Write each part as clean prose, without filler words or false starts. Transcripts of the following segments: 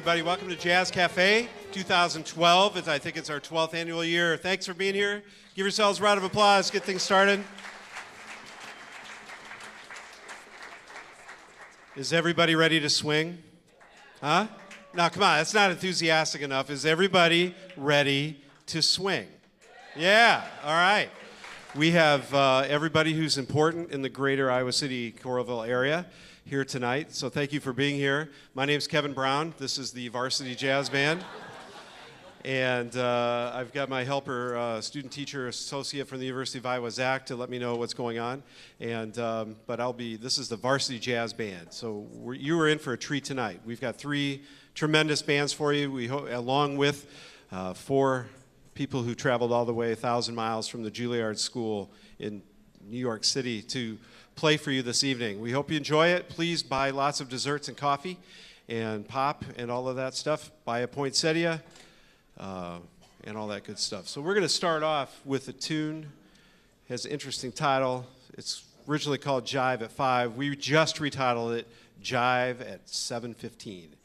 everybody. Welcome to Jazz Cafe 2012. I think it's our 12th annual year. Thanks for being here. Give yourselves a round of applause. Get things started. Is everybody ready to swing? Huh? No, come on. That's not enthusiastic enough. Is everybody ready to swing? Yeah. All right. We have everybody who's important in the greater Iowa City, Coralville area here tonight. So thank you for being here. My name's Kevin Brown. This is the Varsity Jazz Band. And I've got my helper, student teacher associate from the University of Iowa, Zach, to let me know what's going on. And but this is the Varsity Jazz Band. So you are in for a treat tonight. We've got 3 tremendous bands for you, along with 4 people who traveled all the way 1,000 miles from the Juliard School in New York City to play for you this evening. We hope you enjoy it. Please buy lots of desserts and coffee and pop and all of that stuff. Buy a poinsettia and all that good stuff. So we're going to start off with a tune. It has an interesting title. It's originally called Jive at 5. We just retitled it Jive at 7:15. 「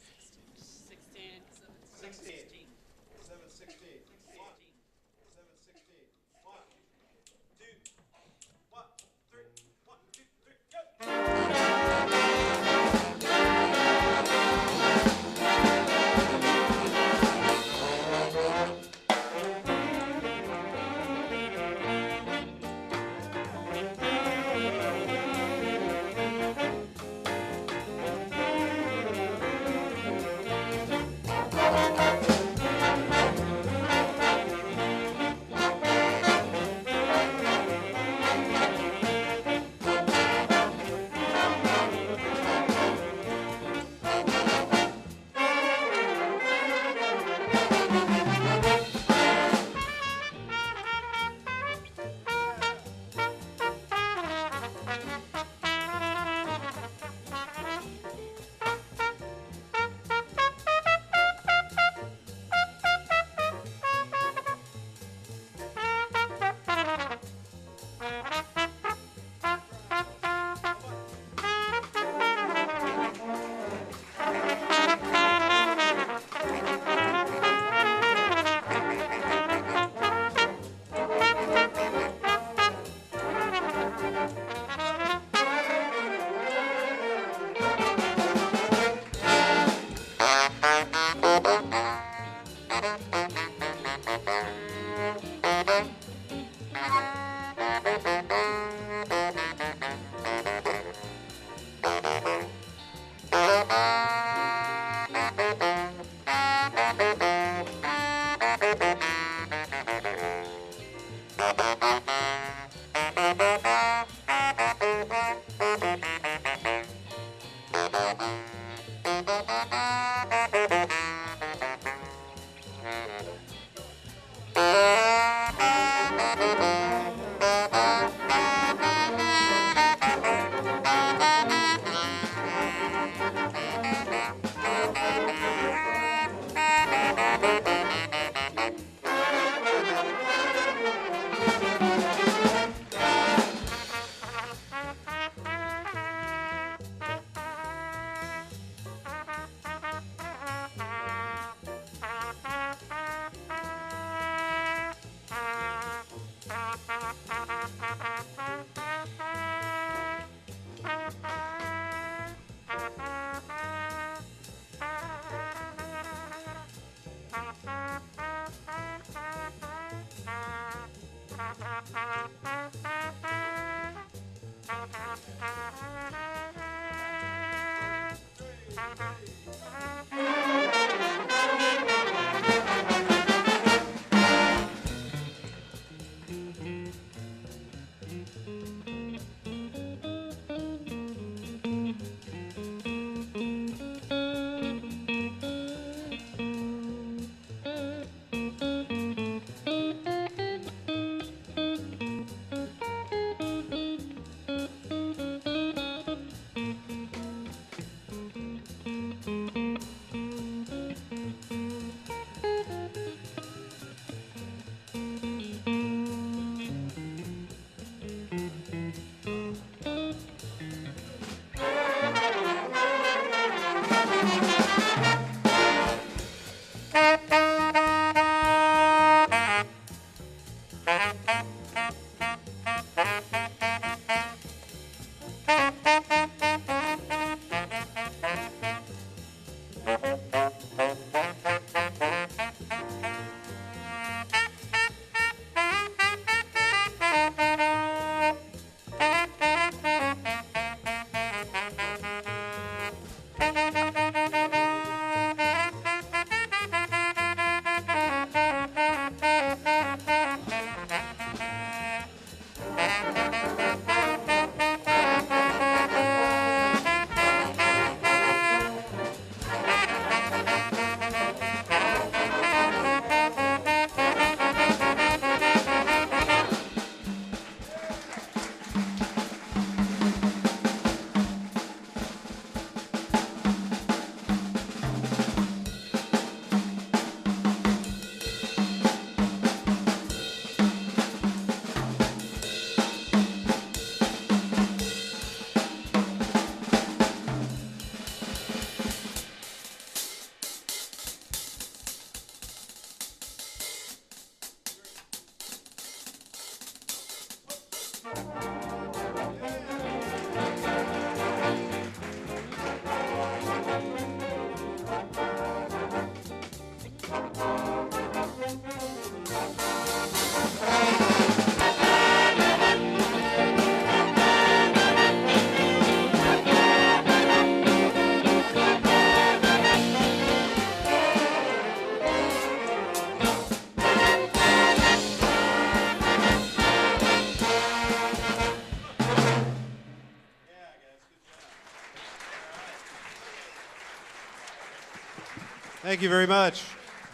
Thank you very much.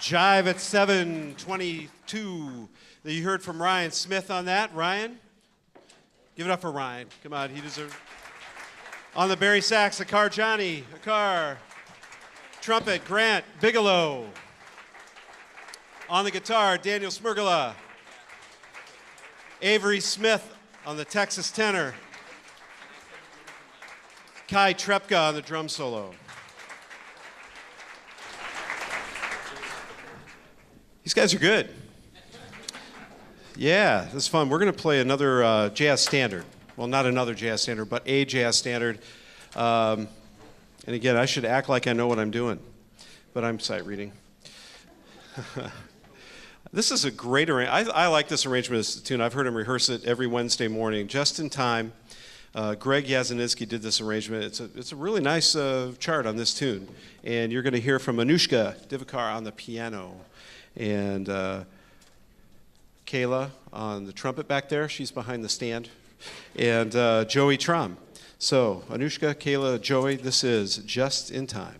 Jive at 7:22. You heard from Ryan Smith on that. Ryan? Give it up for Ryan. Come on, he deserves. On the Barry sax, Akar Johnny. Akar. Trumpet, Grant Bigelow. On the guitar, Daniel Smirgala. Avery Smith on the Texas tenor. Kai Trepka on the drum solo. These guys are good. Yeah, this is fun. We're going to play another jazz standard. Well, not another jazz standard, but a jazz standard. And again, I should act like I know what I'm doing, but I'm sight reading. This is a great arrangement. I like this arrangement of this tune. I've heard him rehearse it every Wednesday morning, just in time. Greg Yazaninsky did this arrangement. It's a really nice chart on this tune. And you're going to hear from Anushka Divakar on the piano. And Kayla on the trumpet back there. She's behind the stand. And Joey Trom. So, Anushka, Kayla, Joey, this is Just in Time.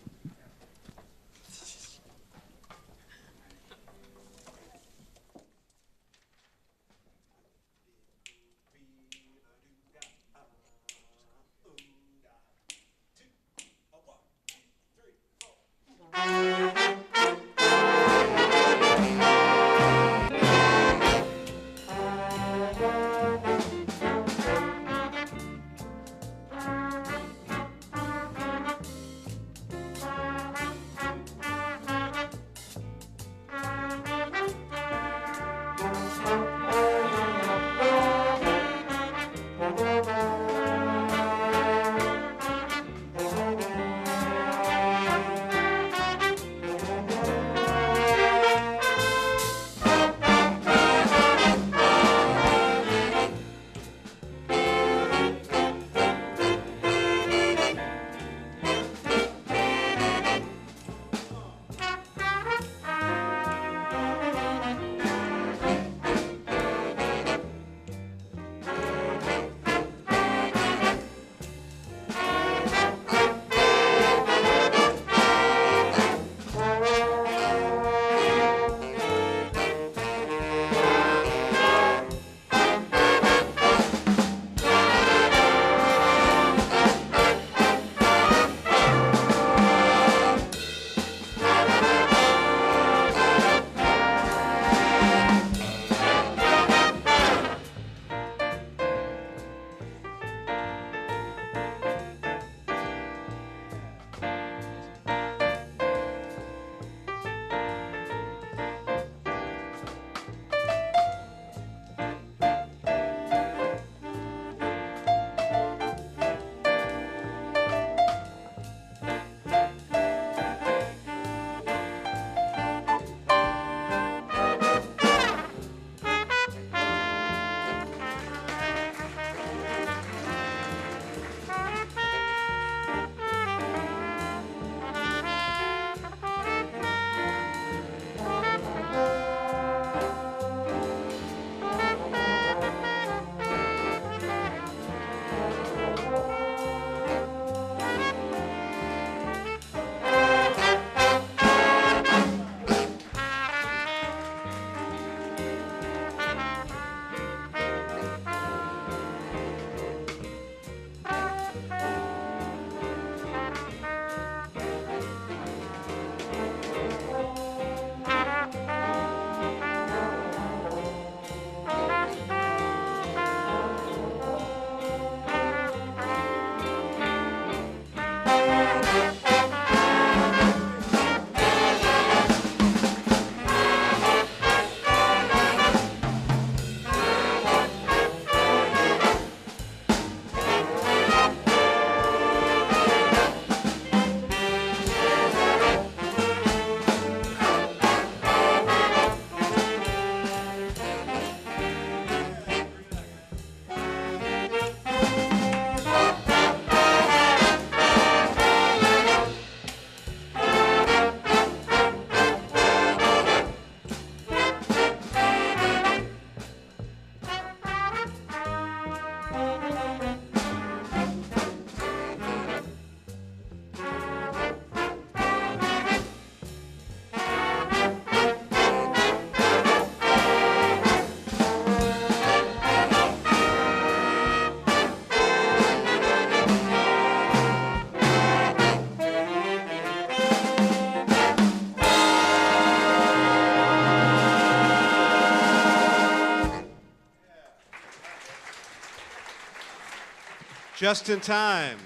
Just in time.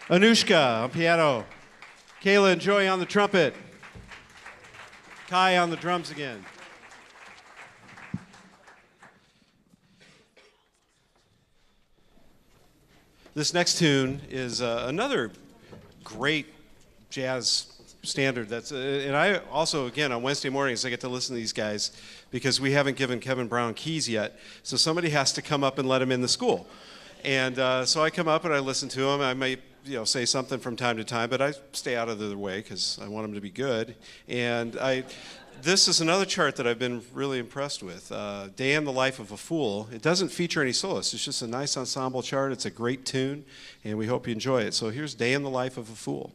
Anushka on piano. Kayla and Joy on the trumpet. Kai on the drums again. This next tune is another great jazz standard. And I also, again, on Wednesday mornings, I get to listen to these guys because we haven't given Kevin Brown keys yet. So somebody has to come up and let him in the school. And so I come up and I listen to him. I might say something from time to time, but I stay out of their way because I want him to be good. And this is another chart that I've been really impressed with. Day in the Life of a Fool. It doesn't feature any soloists. It's just a nice ensemble chart. It's a great tune, and we hope you enjoy it. So here's Day in the Life of a Fool.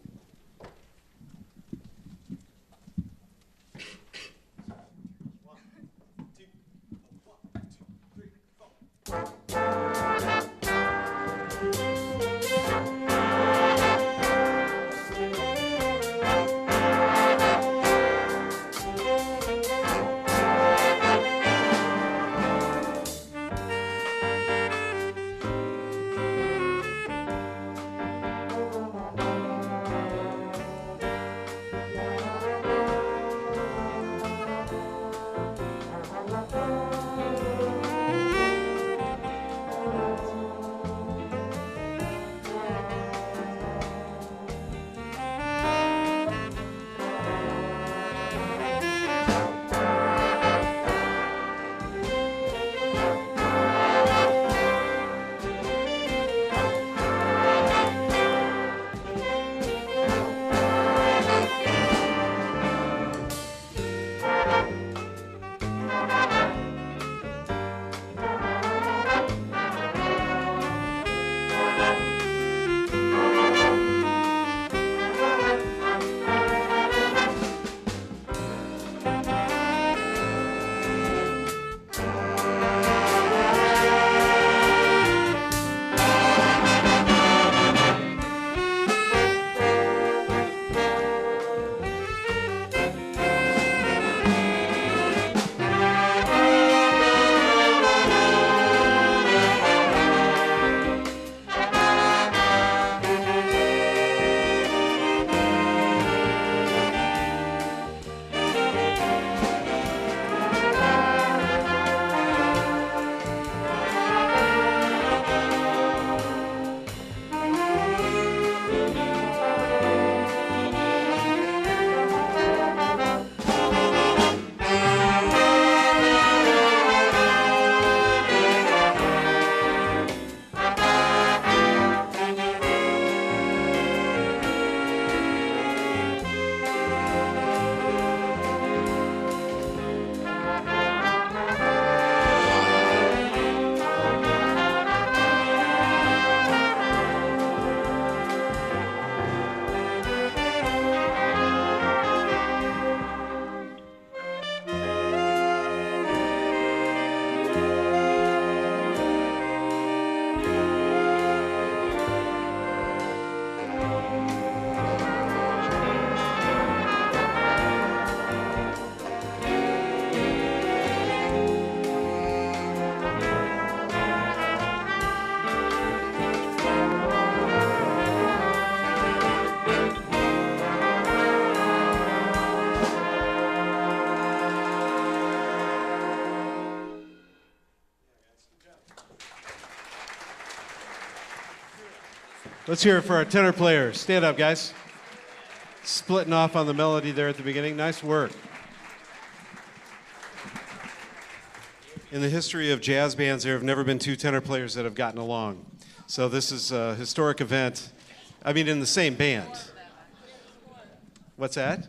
Let's hear it for our tenor players. Stand up, guys. Splitting off on the melody there at the beginning. Nice work. In the history of jazz bands, there have never been two tenor players that have gotten along. So this is a historic event. I mean, in the same band. What's that?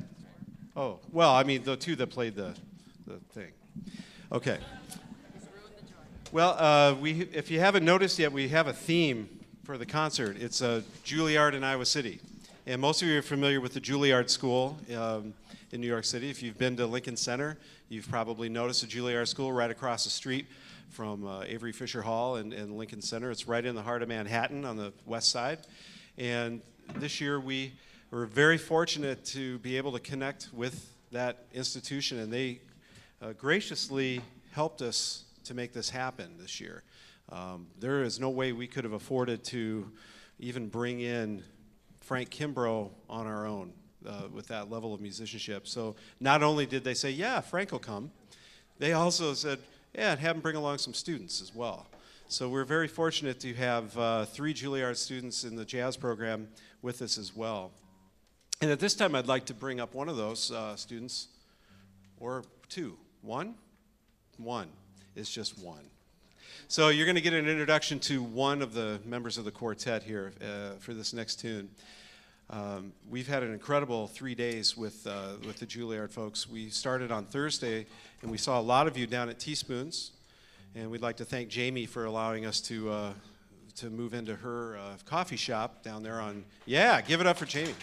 Oh, well, I mean, the two that played the thing. Okay. Well, if you haven't noticed yet, we have a theme for the concert. It's Juliard in Iowa City. And most of you are familiar with the Juliard School in New York City. If you've been to Lincoln Center, you've probably noticed the Juliard School right across the street from Avery Fisher Hall and Lincoln Center. It's right in the heart of Manhattan on the west side. And this year we were very fortunate to be able to connect with that institution, and they graciously helped us to make this happen this year. There is no way we could have afforded to even bring in Frank Kimbrough on our own with that level of musicianship. So not only did they say, yeah, Frank will come, they also said, yeah, and have him bring along some students as well. So we're very fortunate to have 3 Juilliard students in the jazz program with us as well. And at this time, I'd like to bring up one of those students, or 2. One? One. It's just one. So you're going to get an introduction to one of the members of the quartet here for this next tune. We've had an incredible 3 days with the Juilliard folks. We started on Thursday, and we saw a lot of you down at Teaspoons. And we'd like to thank Jamie for allowing us to move into her coffee shop down there on, yeah, give it up for Jamie.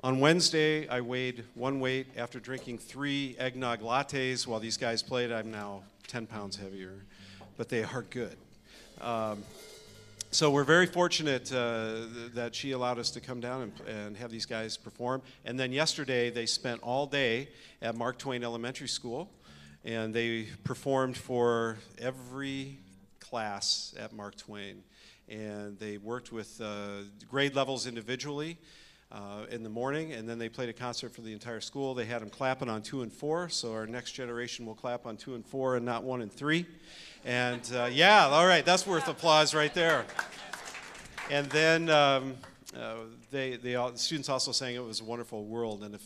On Wednesday, I weighed 1 weight after drinking 3 eggnog lattes while these guys played. I'm now 10 pounds heavier, but they are good. So we're very fortunate that she allowed us to come down and have these guys perform. And then yesterday, they spent all day at Mark Twain Elementary School, and they performed for every class at Mark Twain. And they worked with grade levels individually in the morning, and then they played a concert for the entire school. They had them clapping on 2 and 4, so our next generation will clap on 2 and 4 and not 1 and 3. And yeah, all right, that's worth applause right there. And then the students also sang it was a wonderful world. And if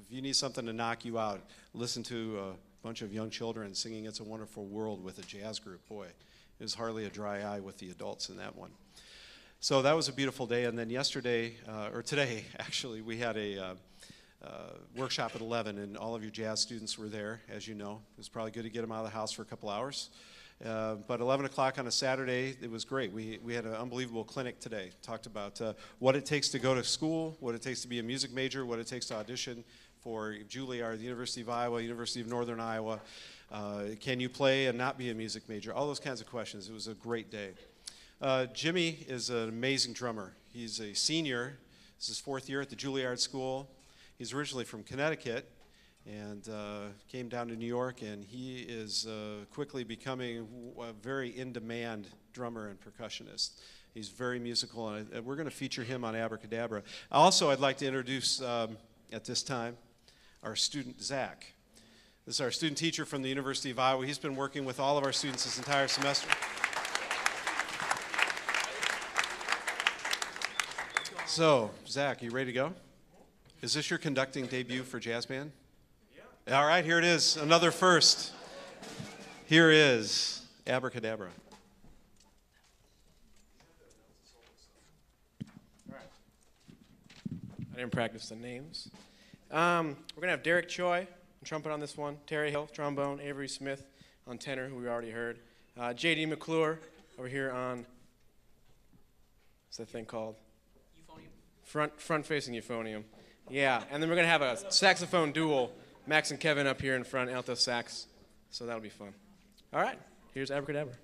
you need something to knock you out, listen to a bunch of young children singing It's a Wonderful World with a jazz group. Boy, it was hardly a dry eye with the adults in that one. So that was a beautiful day. And then yesterday, or today actually, we had a workshop at 11, and all of your jazz students were there, as you know. It was probably good to get them out of the house for a couple hours. But 11 o'clock on a Saturday, it was great. We had an unbelievable clinic today. Talked about what it takes to go to school, what it takes to be a music major, what it takes to audition for Juliard, the University of Iowa, University of Northern Iowa. Can you play and not be a music major? All those kinds of questions. It was a great day. Jimmy is an amazing drummer. He's a senior. This is his 4th year at the Juilliard School. He's originally from Connecticut and came down to New York, and he is quickly becoming a very in-demand drummer and percussionist. He's very musical, and we're going to feature him on Abracadabra. Also, I'd like to introduce at this time our student, Zach. This is our student teacher from the University of Iowa. He's been working with all of our students this entire semester. So, Zach, you ready to go? Is this your conducting debut for jazz band? Yeah. All right, here it is, another first. Here is Abracadabra. All right. I didn't practice the names. We're going to have Derek Choi on trumpet on this one, Terry Hill, trombone, Avery Smith on tenor, who we already heard, J.D. McClure over here on, what's that thing called? Front-facing euphonium. Yeah, and then we're going to have a saxophone duel, Max and Kevin up here in front, alto sax, so that'll be fun. All right, here's Abracadabra.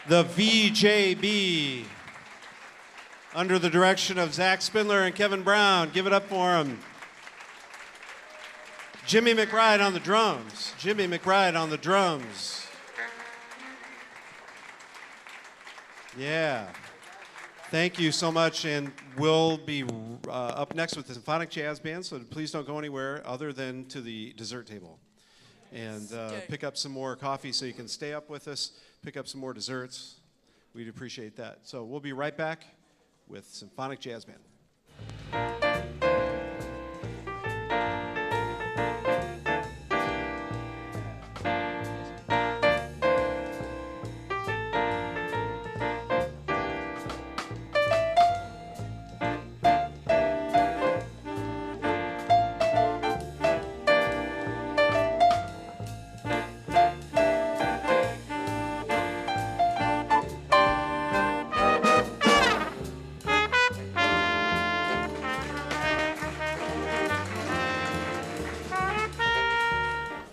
the VJB, under the direction of Zach Spindler and Kevin Brown. Give it up for them. Jimmy McBride on the drums. Jimmy McBride on the drums. Yeah. Thank you so much, and we'll be up next with the Symphonic Jazz Band, so please don't go anywhere other than to the dessert table. And pick up some more coffee so you can stay up with us, pick up some more desserts. We'd appreciate that. So we'll be right back with Symphonic Jazz Band.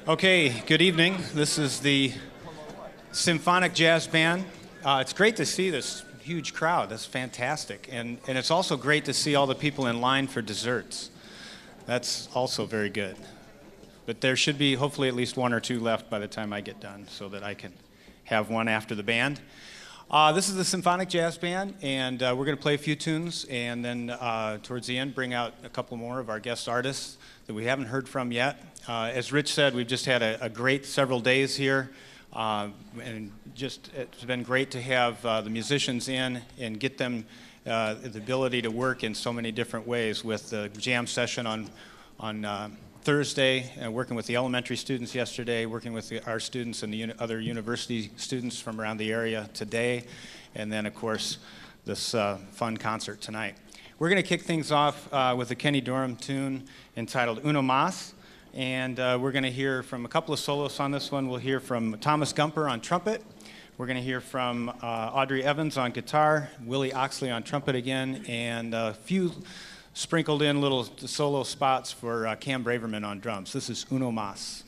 Okay, good evening. This is the Symphonic Jazz Band. It's great to see this huge crowd. That's fantastic. And it's also great to see all the people in line for desserts. That's also very good. But there should be hopefully at least one or two left by the time I get done so that I can have one after the band. This is the Symphonic Jazz Band, and we're going to play a few tunes, and then towards the end bring out a couple more of our guest artists that we haven't heard from yet. As Rich said, we've just had a great several days here, and just it's been great to have the musicians in and get them the ability to work in so many different ways with the jam session on Thursday, working with the elementary students yesterday, working with our students and the other university students from around the area today, and then, of course, this fun concert tonight. We're going to kick things off with a Kenny Dorham tune entitled Uno Mas, and we're going to hear from a couple of soloists on this one. We'll hear from Thomas Gumper on trumpet. We're going to hear from Audrey Evans on guitar, Willie Oxley on trumpet again, and a few sprinkled in little solo spots for Cam Braverman on drums. This is Uno Mas.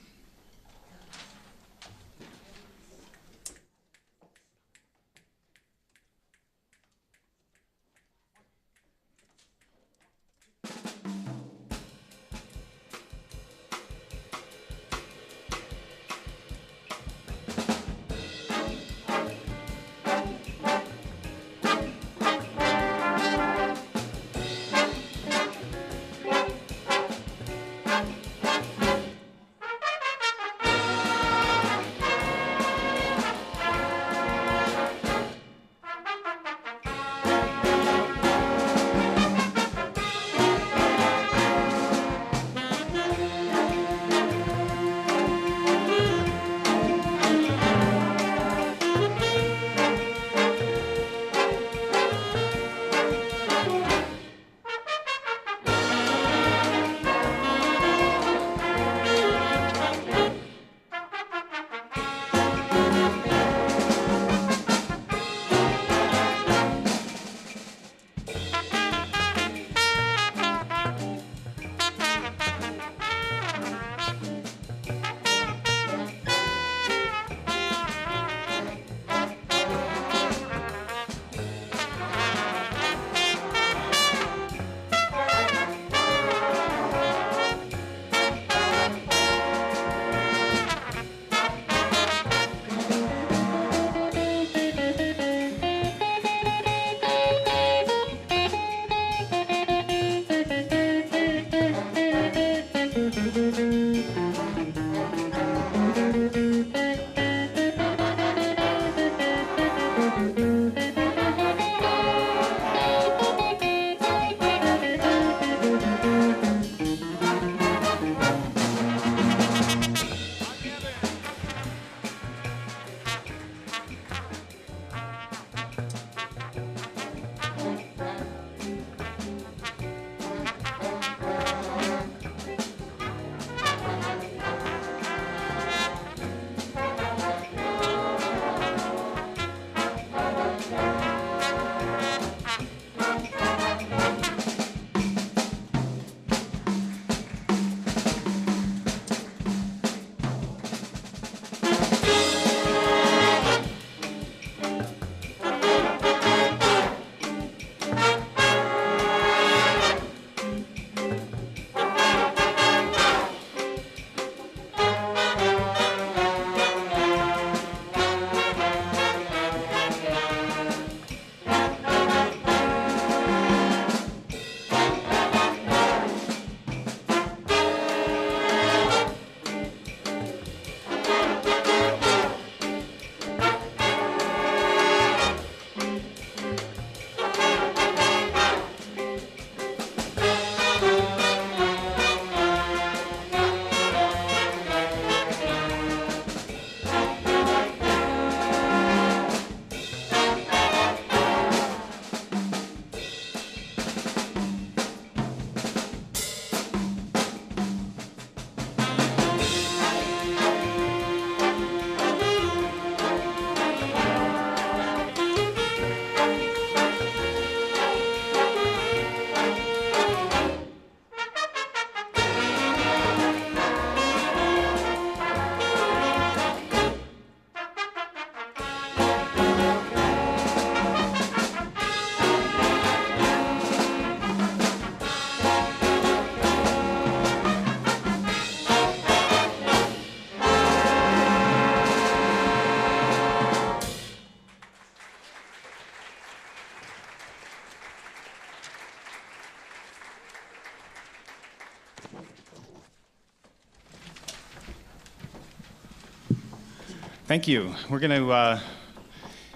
Thank you. We're going to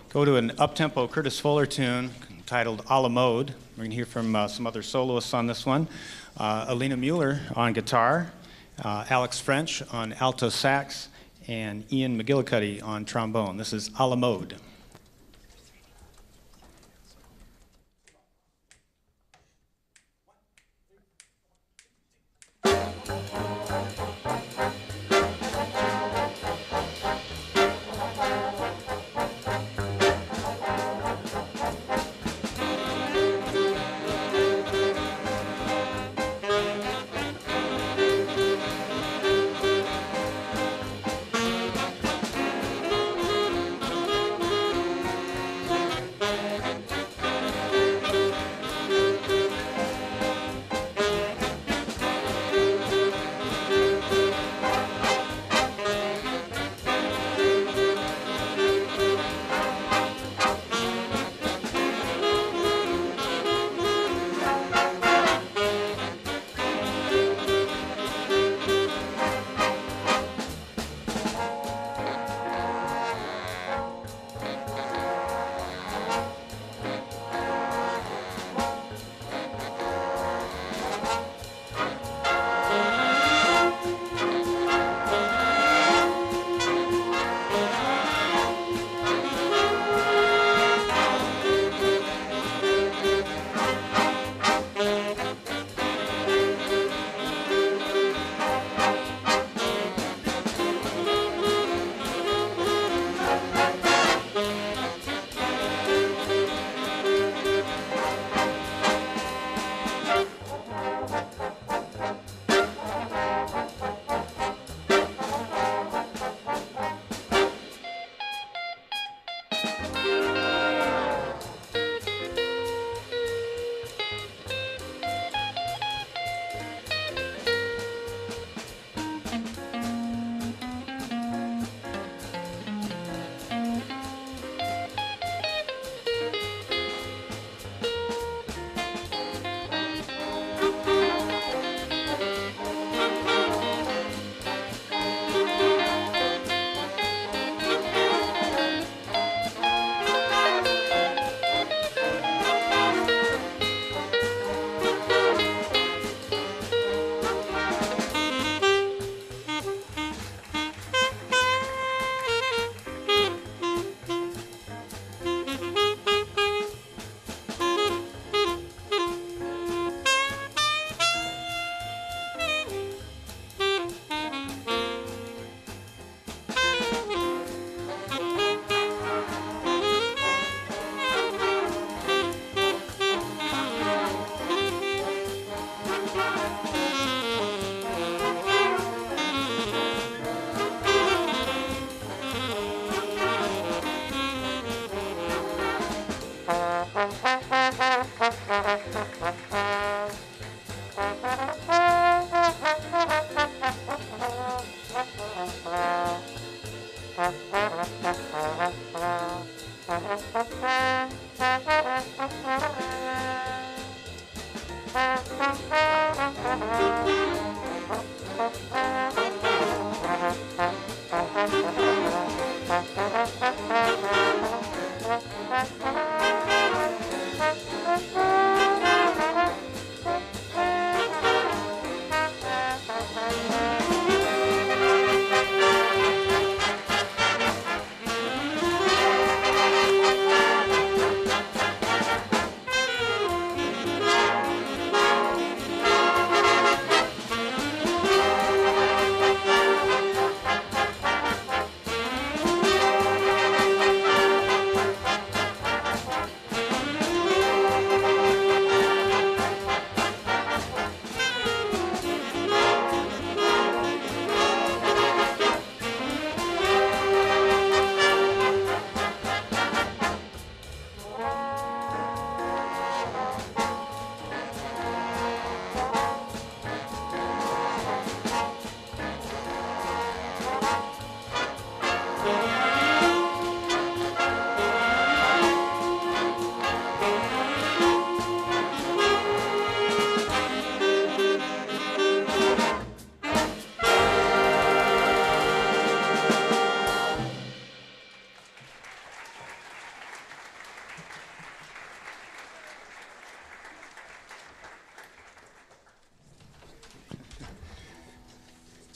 go to an up-tempo Curtis Fuller tune titled A la Mode. We're going to hear from some other soloists on this one. Alina Mueller on guitar, Alex French on alto sax, and Ian McGillicuddy on trombone. This is A la Mode.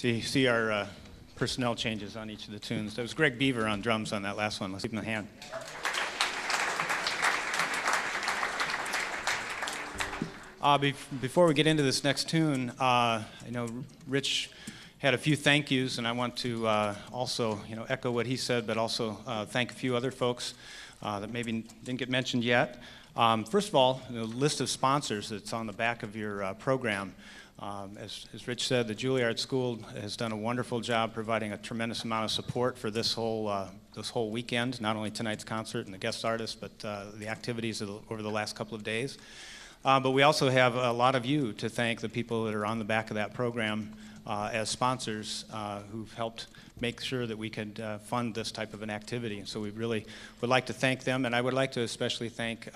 see our personnel changes on each of the tunes. There was Greg Beaver on drums on that last one. Let's give him a hand. Before we get into this next tune, I know Rich had a few thank yous, and I want to also echo what he said, but also thank a few other folks that maybe didn't get mentioned yet. First of all, the list of sponsors that's on the back of your program. As Rich said, the Juliard School has done a wonderful job providing a tremendous amount of support for this whole weekend, not only tonight's concert and the guest artists, but the activities over the last couple of days. But we also have a lot of you to thank, the people that are on the back of that program as sponsors who've helped make sure that we could fund this type of an activity. And so we really would like to thank them, and I would like to especially thank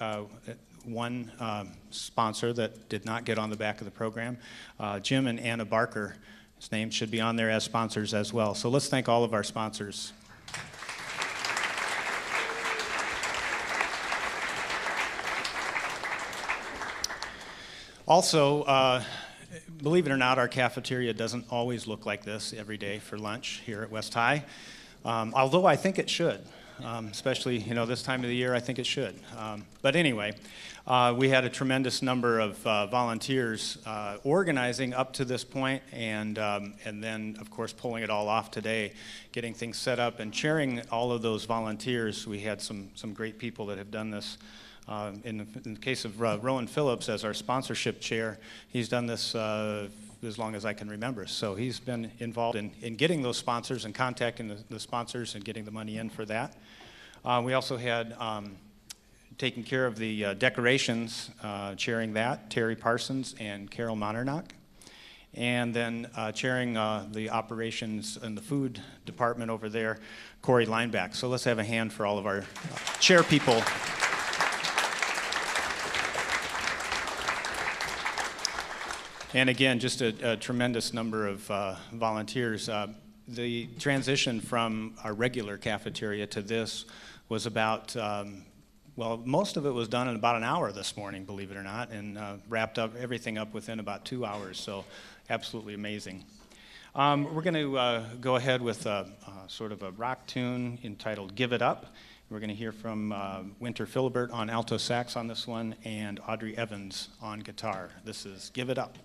one sponsor that did not get on the back of the program, Jim and Anna Barker. His name should be on there as sponsors as well. So let's thank all of our sponsors. Also, believe it or not, our cafeteria doesn't always look like this every day for lunch here at West High, although I think it should, especially this time of the year. I think it should. But anyway, we had a tremendous number of volunteers organizing up to this point, and then of course pulling it all off today, getting things set up and chairing all of those volunteers. We had some great people that have done this. In the case of Rowan Phillips as our sponsorship chair, he's done this as long as I can remember. So he's been involved in getting those sponsors and contacting the sponsors and getting the money in for that. We also had taking care of the decorations, chairing that, Terry Parsons and Carol Monternock. And then chairing the operations and the food department over there, Corey Lineback. So let's have a hand for all of our chair people. And again, just a tremendous number of volunteers. The transition from our regular cafeteria to this was about, most of it was done in about an hour this morning, believe it or not, and wrapped up everything up within about 2 hours, so absolutely amazing. We're going to go ahead with sort of a rock tune entitled Give It Up. We're going to hear from Winter Philibert on alto sax on this one, and Audrey Evans on guitar. This is Give It Up.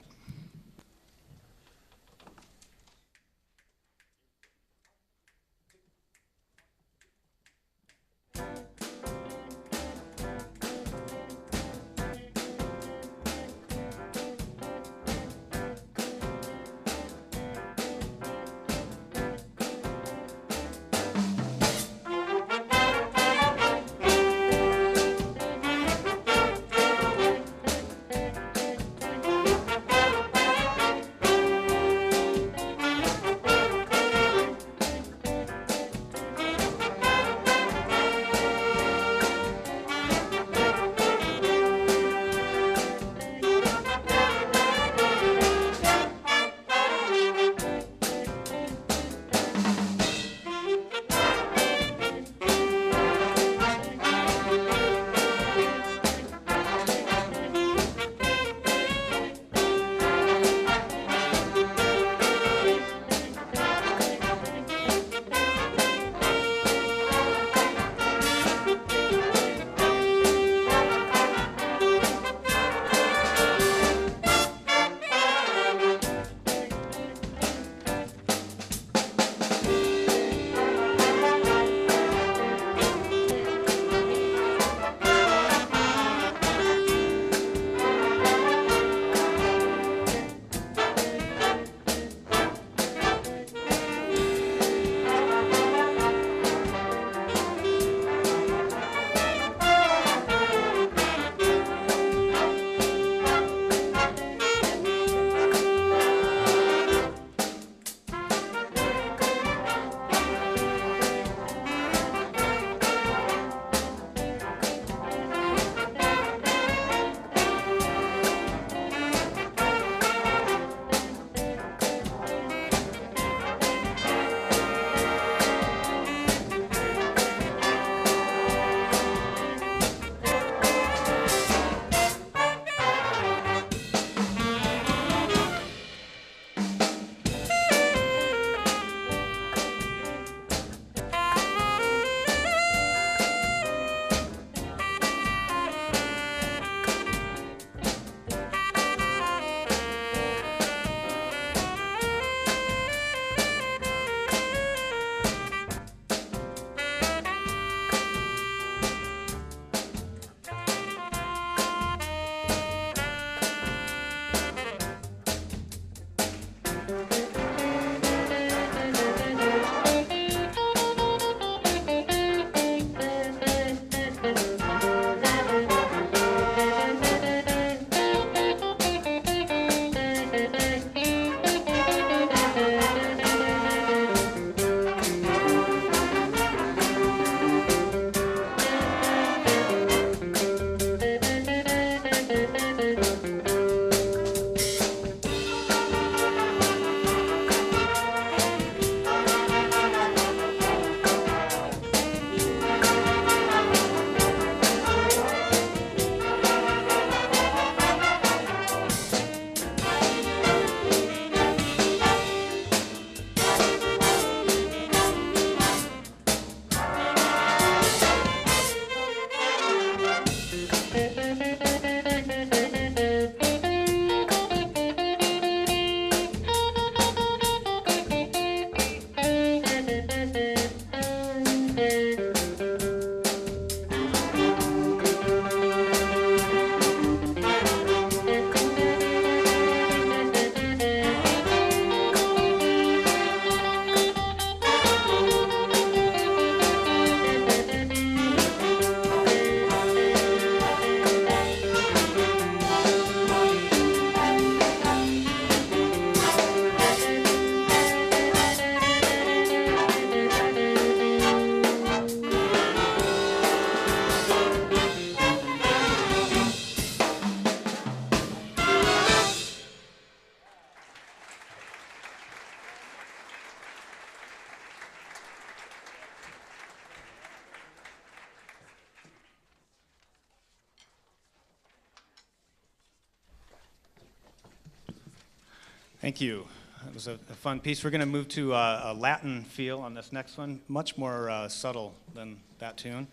Thank you. That was a fun piece. We're going to move to a Latin feel on this next one, much more subtle than that tune.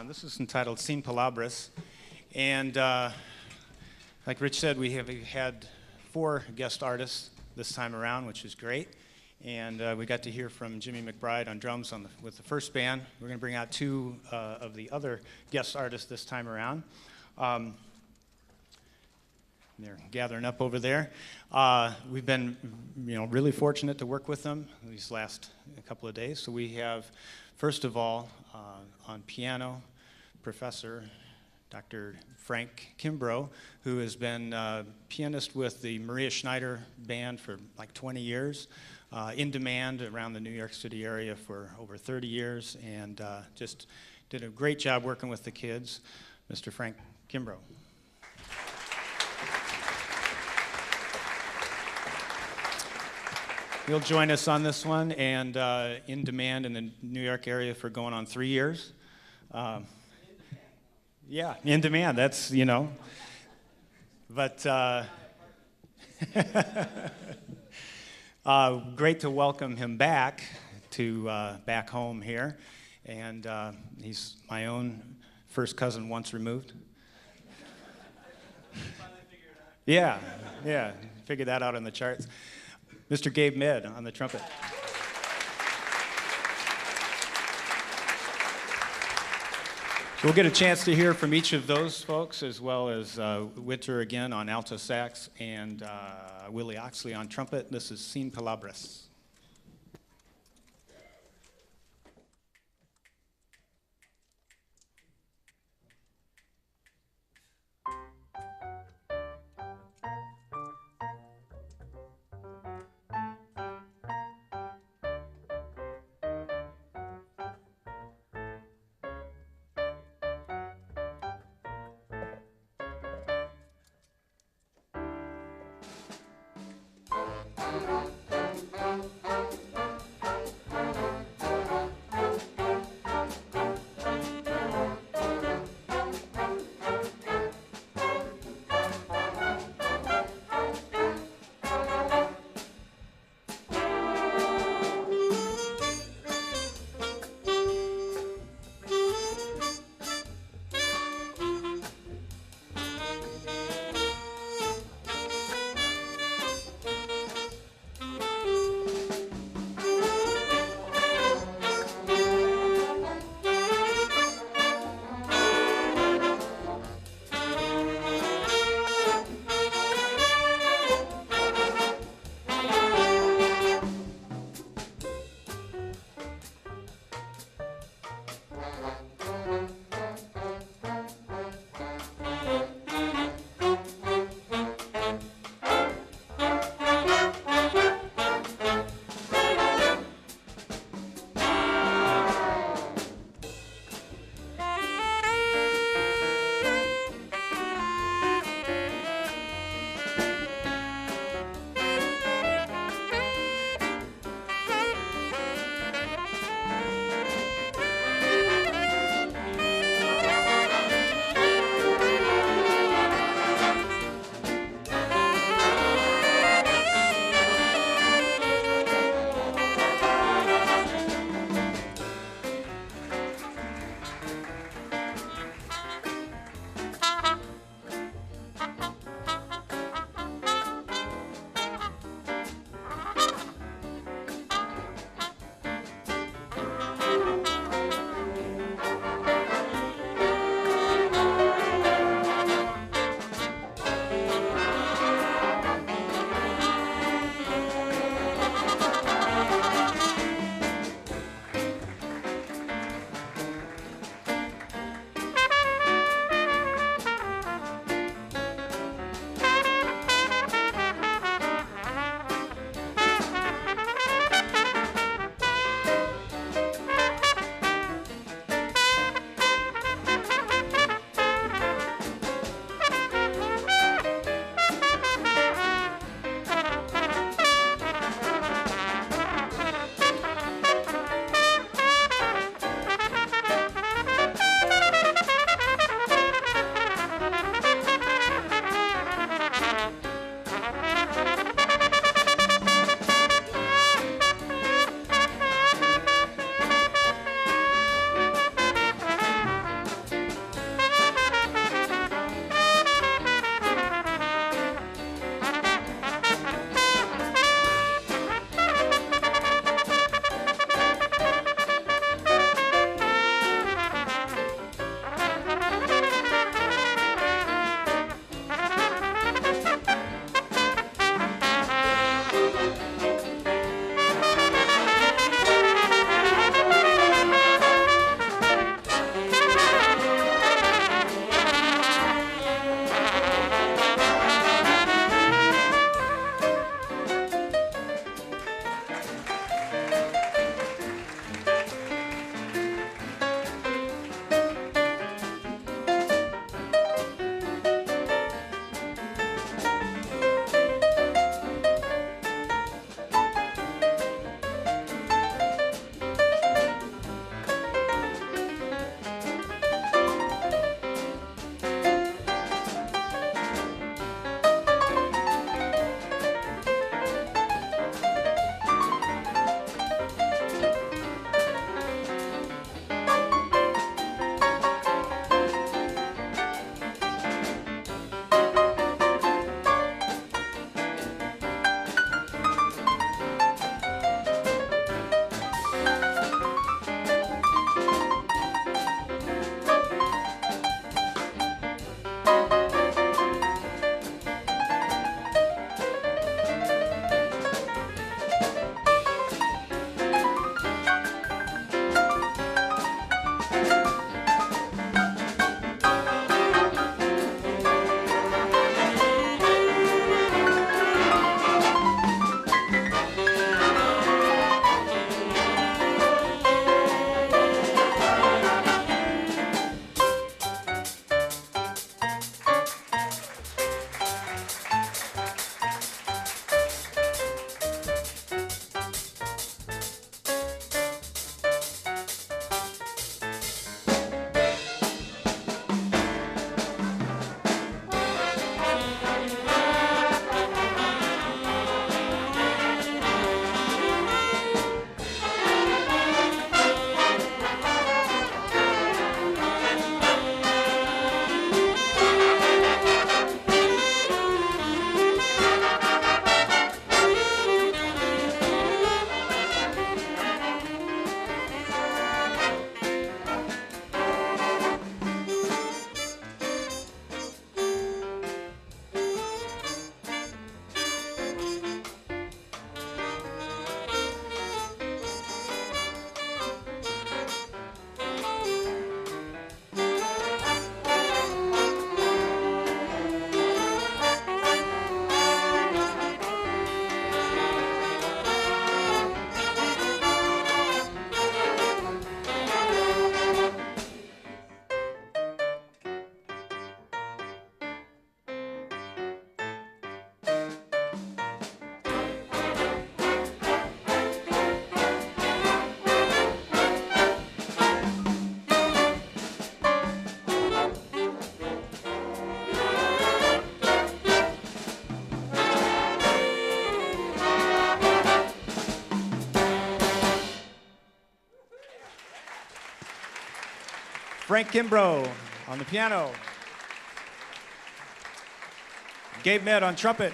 This is entitled Sin Palabras. And like Rich said, we have had 4 guest artists this time around, which is great. And we got to hear from Jimmy McBride on drums with the first band. We're going to bring out 2 of the other guest artists this time around. They're gathering up over there. We've been, really fortunate to work with them these last couple of days. So we have, first of all, on piano, Professor Dr. Frank Kimbrough, who has been pianist with the Maria Schneider Band for like 20 years, in demand around the New York City area for over 30 years, and just did a great job working with the kids. Mr. Frank Kimbrough. He'll join us on this one, and in demand in the New York area for going on 3 years. Yeah, in demand, that's, But great to welcome him back to back home here. And he's my own first cousin once removed. Yeah, figured that out on the charts. Mr. Gabe Med on the trumpet. So we'll get a chance to hear from each of those folks, as well as Winter again on alto sax and Willie Oxley on trumpet. This is Sin Palabras. Frank Kimbrough on the piano. Gabe Med on trumpet.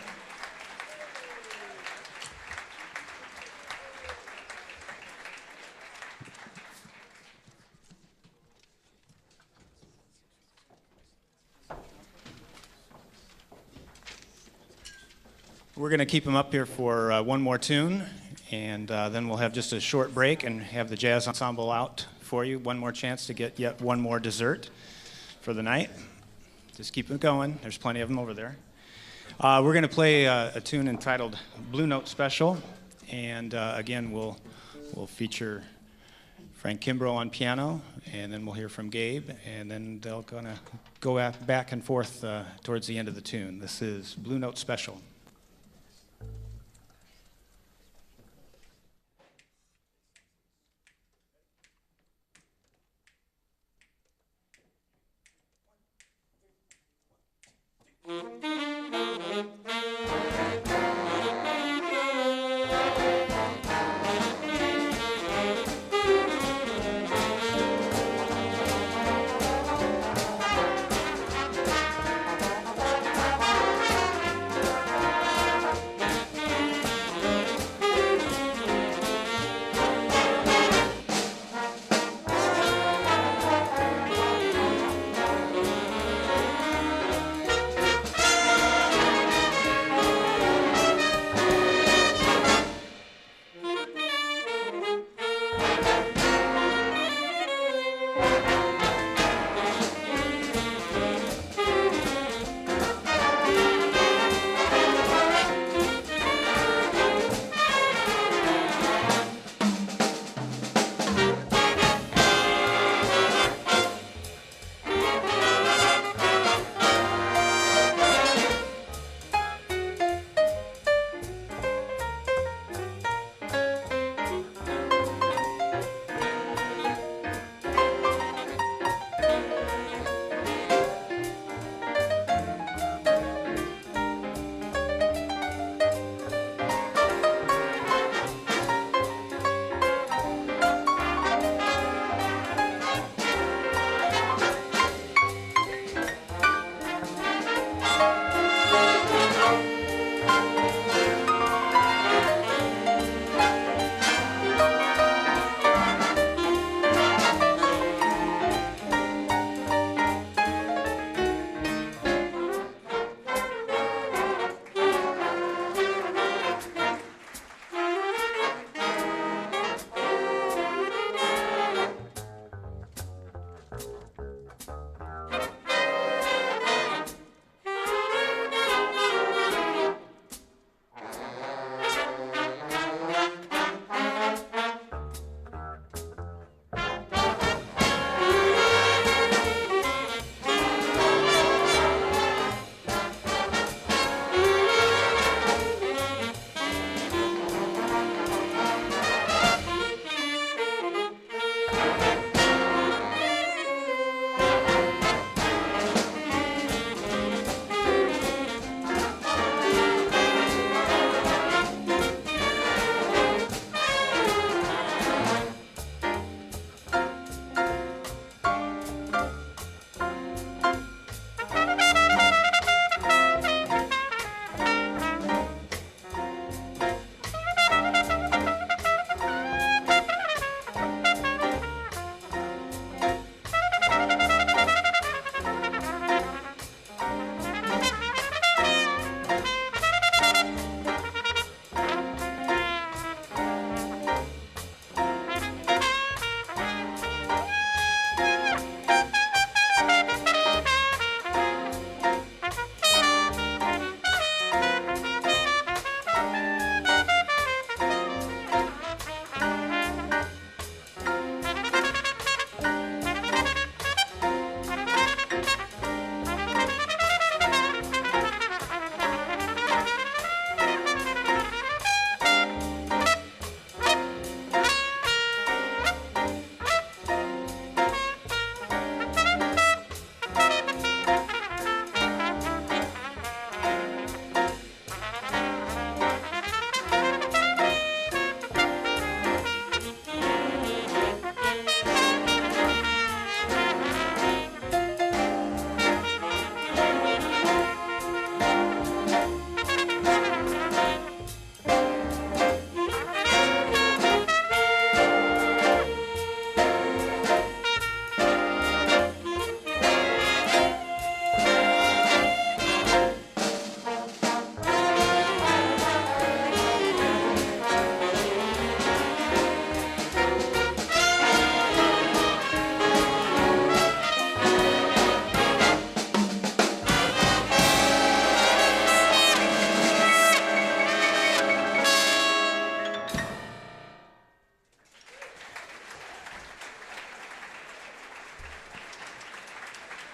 We're going to keep them up here for one more tune, and then we'll have just a short break and have the jazz ensemble out for you. One more chance to get yet one more dessert for the night. Just keep it going. There's plenty of them over there. We're going to play a tune entitled Blue Note Special, and again, we'll feature Frank Kimbrough on piano, and then we'll hear from Gabe, and then they're going to go back and forth towards the end of the tune. This is Blue Note Special.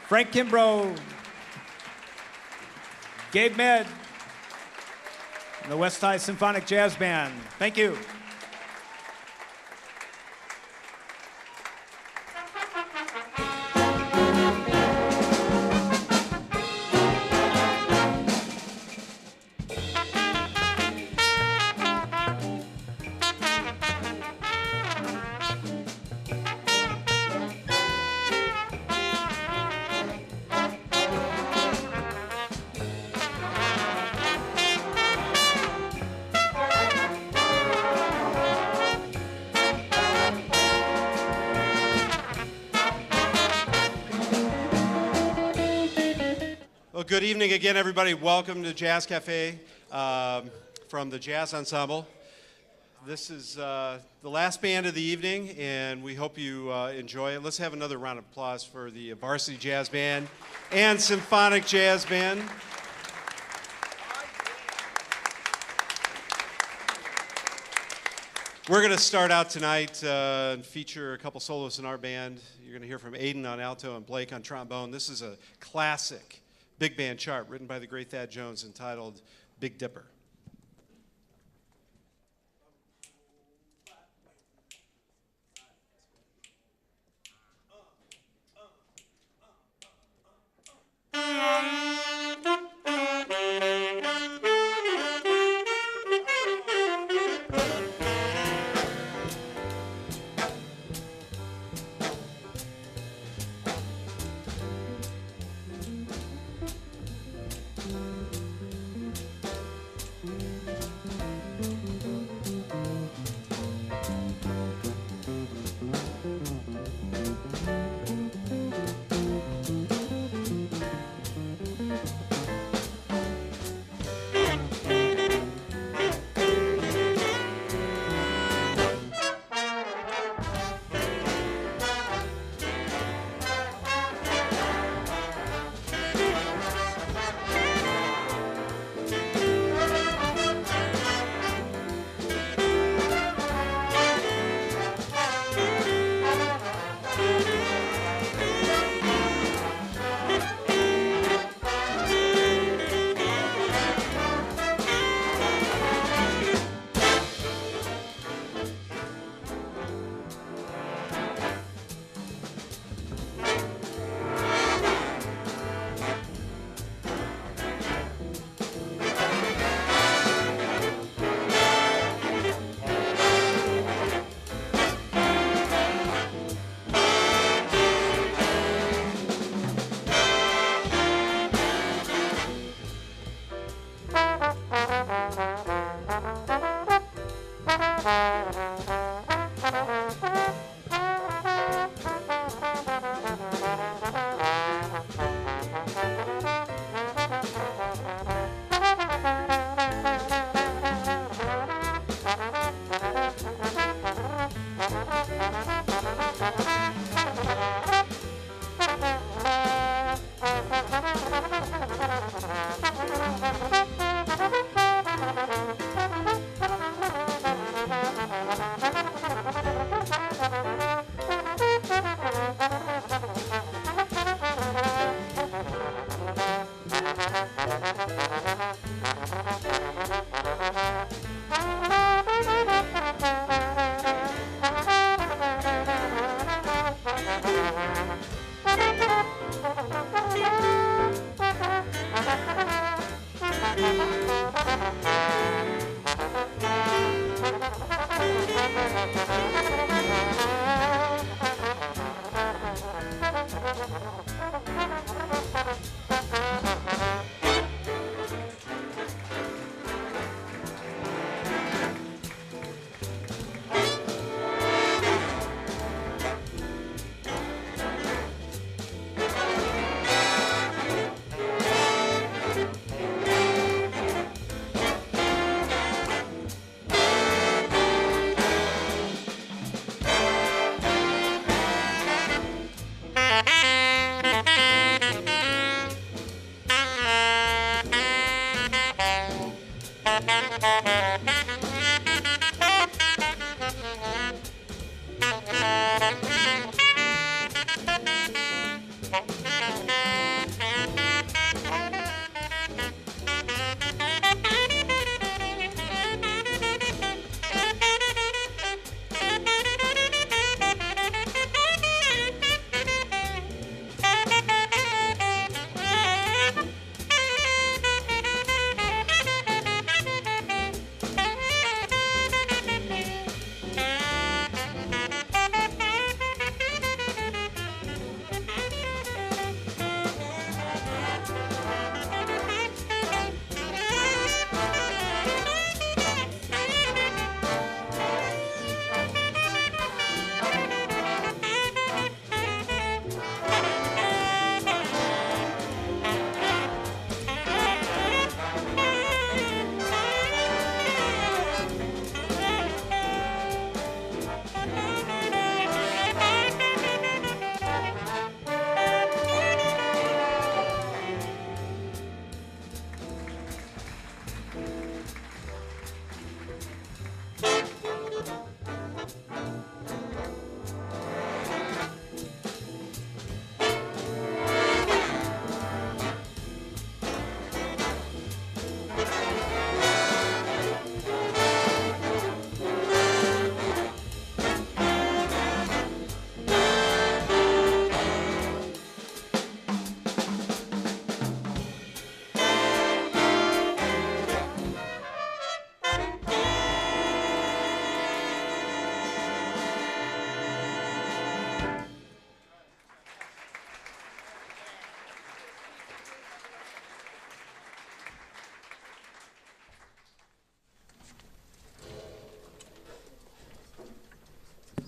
Frank Kimbrough, Gabe Med, and the West High Symphonic Jazz Band. Thank you. Well, good evening again, everybody. Welcome to Jazz Cafe from the Jazz Ensemble. This is the last band of the evening, and we hope you enjoy it. Let's have another round of applause for the Varsity Jazz Band and Symphonic Jazz Band. We're going to start out tonight and feature a couple soloists in our band. You're going to hear from Aiden on alto and Blake on trombone. This is a classic big band chart written by the great Thad Jones entitled Big Dipper.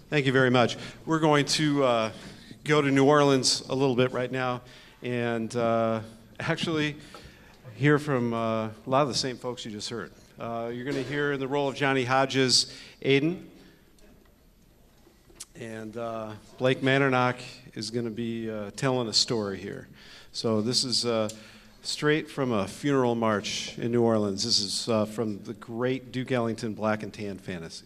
Thank you very much. We're going to go to New Orleans a little bit right now and actually hear from a lot of the same folks you just heard. You're going to hear in the role of Johnny Hodges, Aiden, and Blake Mandernock is going to be telling a story here. So this is straight from a funeral march in New Orleans. This is from the great Duke Ellington Black and Tan Fantasy.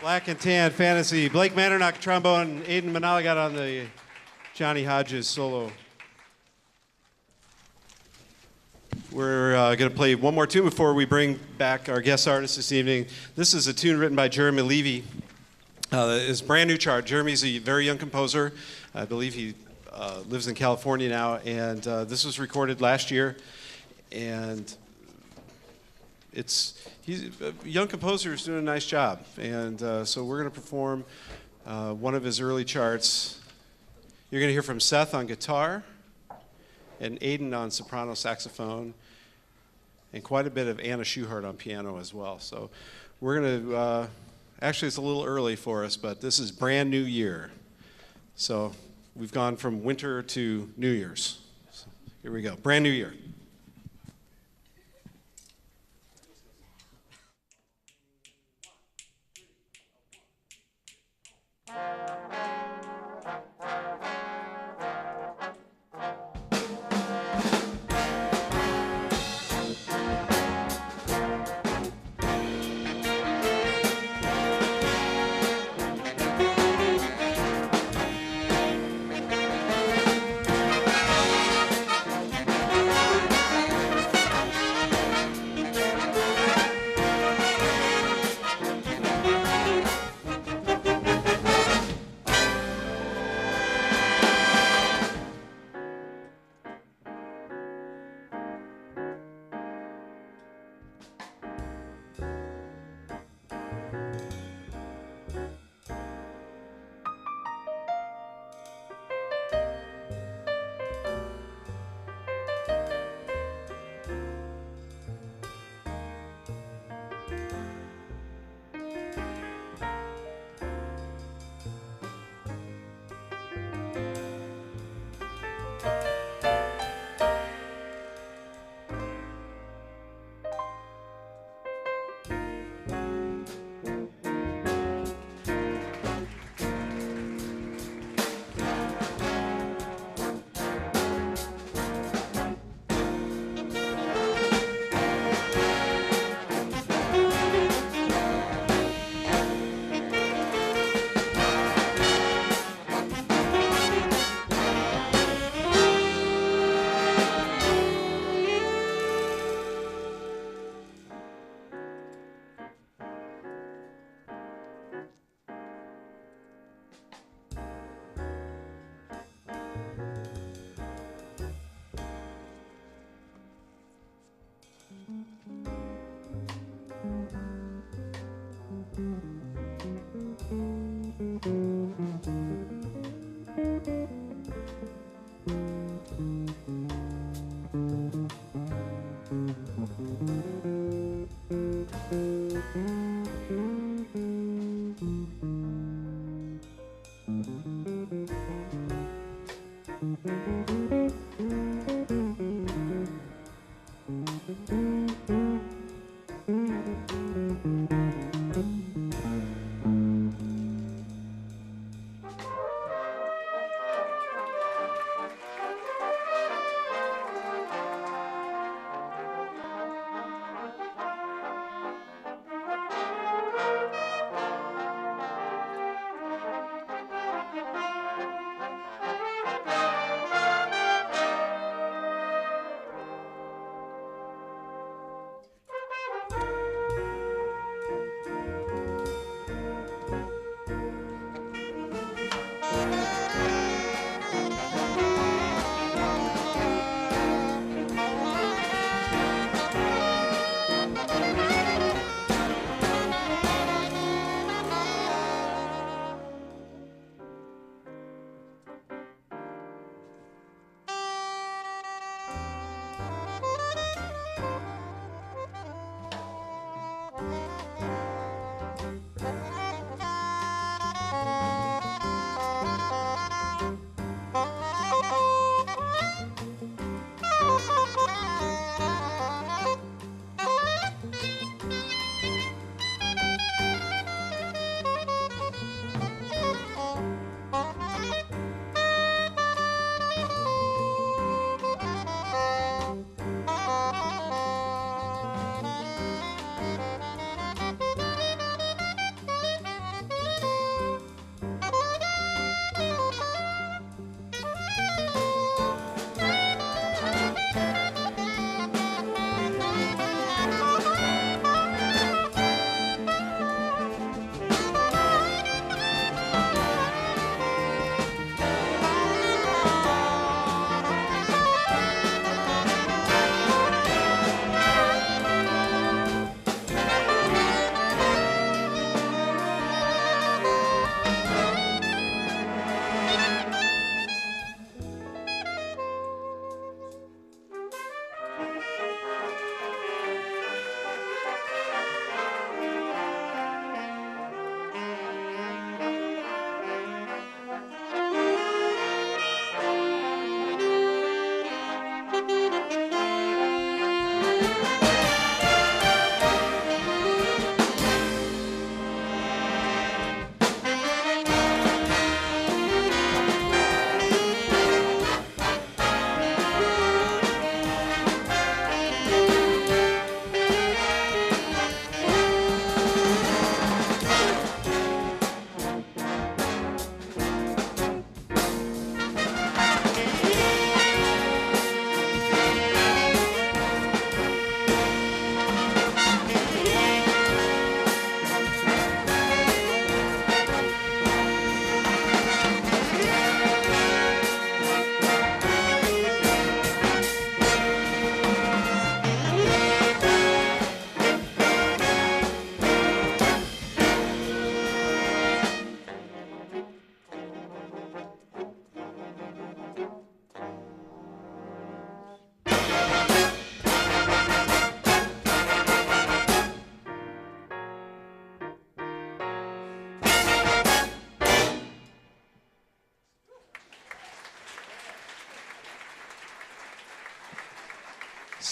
Black and Tan Fantasy. Blake Mandernock, trombone, Aiden Manalagat on the Johnny Hodges solo. We're going to play one more tune before we bring back our guest artist this evening. This is a tune written by Jeremy Levy. It's a brand new chart. Jeremy's a very young composer. I believe he lives in California now, and this was recorded last year. And he's a young composer who's doing a nice job. And so we're going to perform one of his early charts. You're going to hear from Seth on guitar and Aiden on soprano saxophone and quite a bit of Anna Schuhart on piano as well. So we're going to, actually it's a little early for us, but this is Brand New Year. So we've gone from winter to New Year's. So here we go, Brand New Year.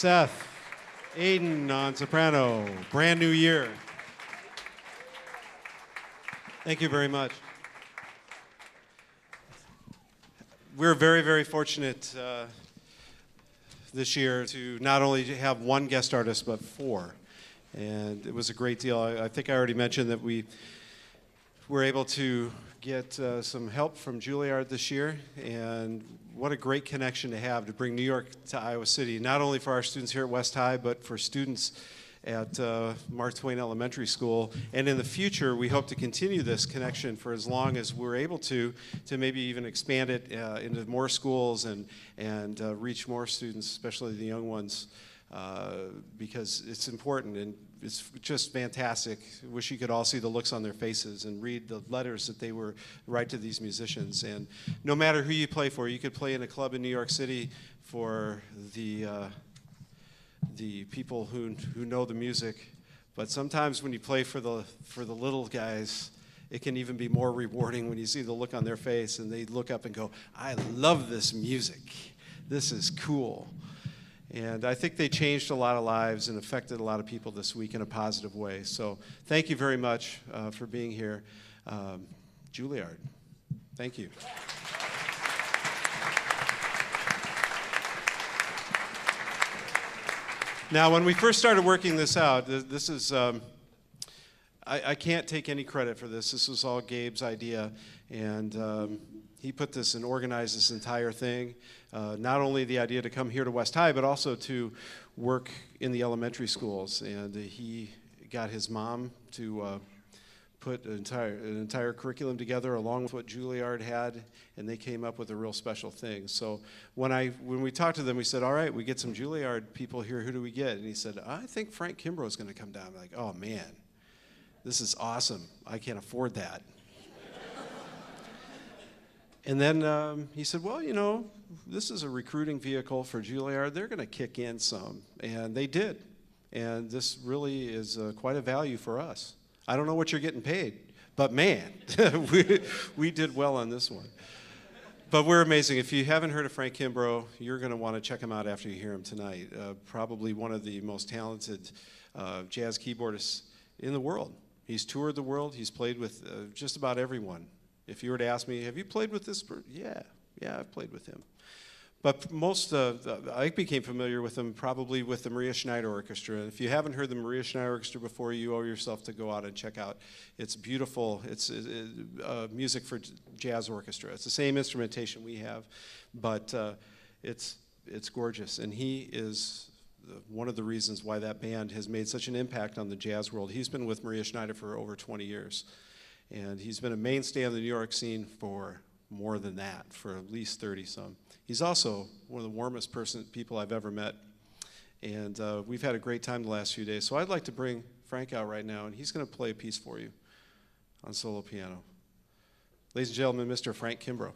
Seth, Aiden on soprano, brand new year. Thank you very much. We're very, very fortunate this year to not only have one guest artist, but four. And it was a great deal. I think I already mentioned that we were able to get some help from Juliard this year, and what a great connection to have to bring New York to Iowa City, not only for our students here at West High, but for students at Mark Twain Elementary School. And in the future, we hope to continue this connection for as long as we're able to maybe even expand it into more schools and reach more students, especially the young ones, because it's important and it's just fantastic. Wish you could all see the looks on their faces and read the letters that they were write to these musicians. And no matter who you play for, you could play in a club in New York City for the people who know the music, but sometimes when you play for the little guys, it can even be more rewarding when you see the look on their face and they look up and go, I love this music. This is cool. And I think they changed a lot of lives and affected a lot of people this week in a positive way. So thank you very much for being here. Juliard, thank you. Now, when we first started working this out, this is, I can't take any credit for this. This was all Gabe's idea. And he put this and organized this entire thing. Not only the idea to come here to West High, but also to work in the elementary schools. And he got his mom to put an entire curriculum together along with what Juliard had, and they came up with a real special thing. So when we talked to them, we said, all right, we get some Juliard people here, who do we get? And he said, I think Frank Kimbrough is going to come down. I'm like, oh man, this is awesome. I can't afford that. And then he said, well, you know, this is a recruiting vehicle for Juilliard. They're going to kick in some. And they did. And this really is quite a value for us. I don't know what you're getting paid, but man, we did well on this one. But we're amazing. If you haven't heard of Frank Kimbrough, you're going to want to check him out after you hear him tonight. Probably one of the most talented jazz keyboardists in the world. He's toured the world. He's played with just about everyone. If you were to ask me, have you played with this person? Yeah, I've played with him. But I became familiar with him probably with the Maria Schneider Orchestra. And if you haven't heard the Maria Schneider Orchestra before, you owe yourself to go out and check out. It's beautiful. It's music for jazz orchestra. It's the same instrumentation we have, but it's gorgeous. And he is one of the reasons why that band has made such an impact on the jazz world. He's been with Maria Schneider for over 20 years. And he's been a mainstay on the New York scene for more than that, for at least 30-some. He's also one of the warmest people I've ever met. And we've had a great time the last few days. So I'd like to bring Frank out right now, and he's going to play a piece for you on solo piano. Ladies and gentlemen, Mr. Frank Kimbrough.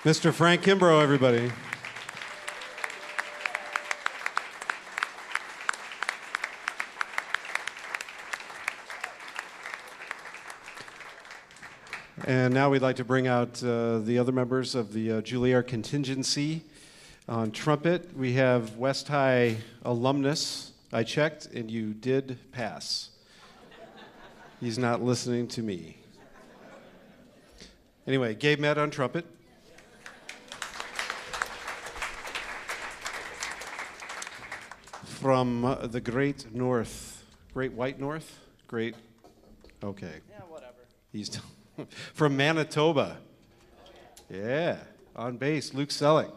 Mr. Frank Kimbrough, everybody. And now we'd like to bring out the other members of the Juliard contingency. On trumpet, we have West High alumnus. I checked, and you did pass. He's not listening to me. Anyway, Gabe Met on trumpet. From the Great North. Great White North? Great, okay. Yeah, whatever. He's from Manitoba. Yeah, on bass, Luke Selleck.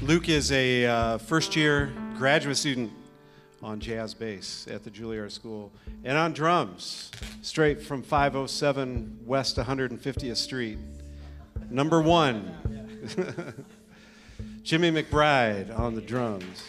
Luke is a first-year graduate student on jazz bass at the Juliard School. And on drums, straight from 507 West 150th Street, number 1, Jimmy McBride on the drums.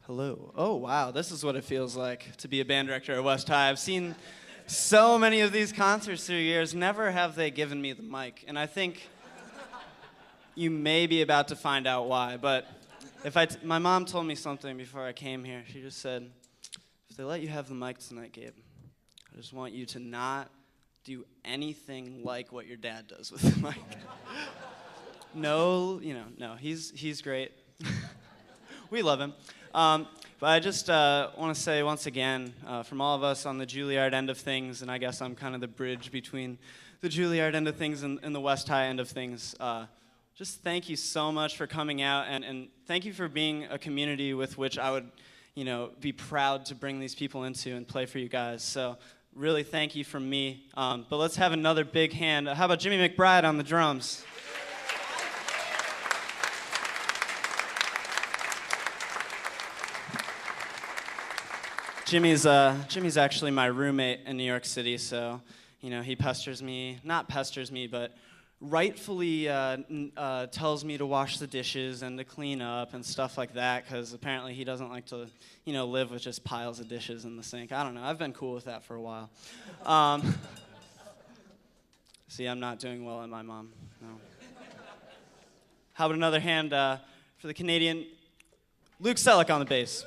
Hello. Oh, wow. This is what it feels like to be a band director at West High. I've seen so many of these concerts through years. Never have they given me the mic. And I think you may be about to find out why. But my mom told me something before I came here. She just said, if they let you have the mic tonight, Gabe, I just want you to not do anything like what your dad does with the mic. No, he's great. We love him. But I just want to say once again, from all of us on the Juliard end of things, and I guess I'm kind of the bridge between the Juliard end of things and the West High end of things, just thank you so much for coming out, and thank you for being a community with which I would, be proud to bring these people into and play for you guys. So really thank you from me. But let's have another big hand. How about Jimmy McBride on the drums? Jimmy's actually my roommate in New York City, so he not pesters me, but rightfully tells me to wash the dishes and to clean up and stuff like that, because apparently he doesn't like to, live with just piles of dishes in the sink. I don't know. I've been cool with that for a while. See, I'm not doing well at my mom. No. How about another hand for the Canadian Luke Selleck on the bass?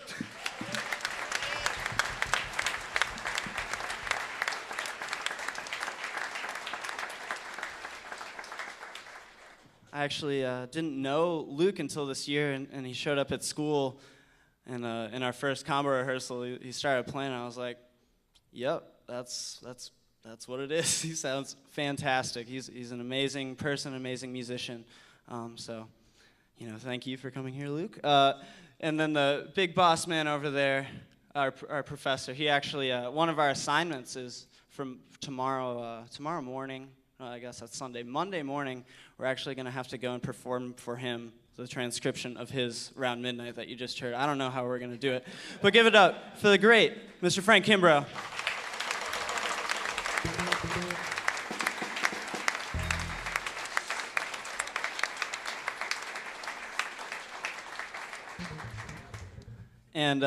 I actually didn't know Luke until this year, and he showed up at school, and in our first combo rehearsal, he started playing, and I was like, "Yep, that's what it is." He sounds fantastic. He's an amazing person, amazing musician. So, thank you for coming here, Luke. And then the big boss man over there, our professor. He actually one of our assignments is from tomorrow morning. I guess that's Sunday. Monday morning, we're actually going to have to go and perform for him the transcription of his Round Midnight that you just heard. I don't know how we're going to do it, but give it up for the great Mr. Frank Kimbrough. And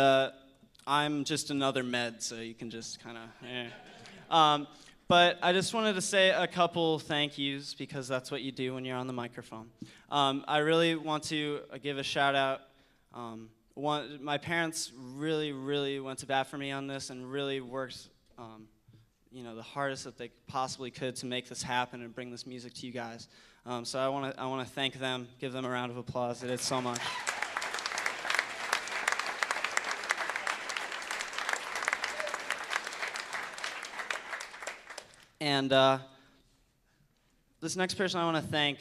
I'm just another med, so you can just kind of, But I just wanted to say a couple thank yous, because that's what you do when you're on the microphone. I really want to give a shout out. My parents really, really went to bat for me on this and really worked, the hardest that they possibly could to make this happen and bring this music to you guys. So I want to thank them, give them a round of applause. They did so much. And this next person I want to thank,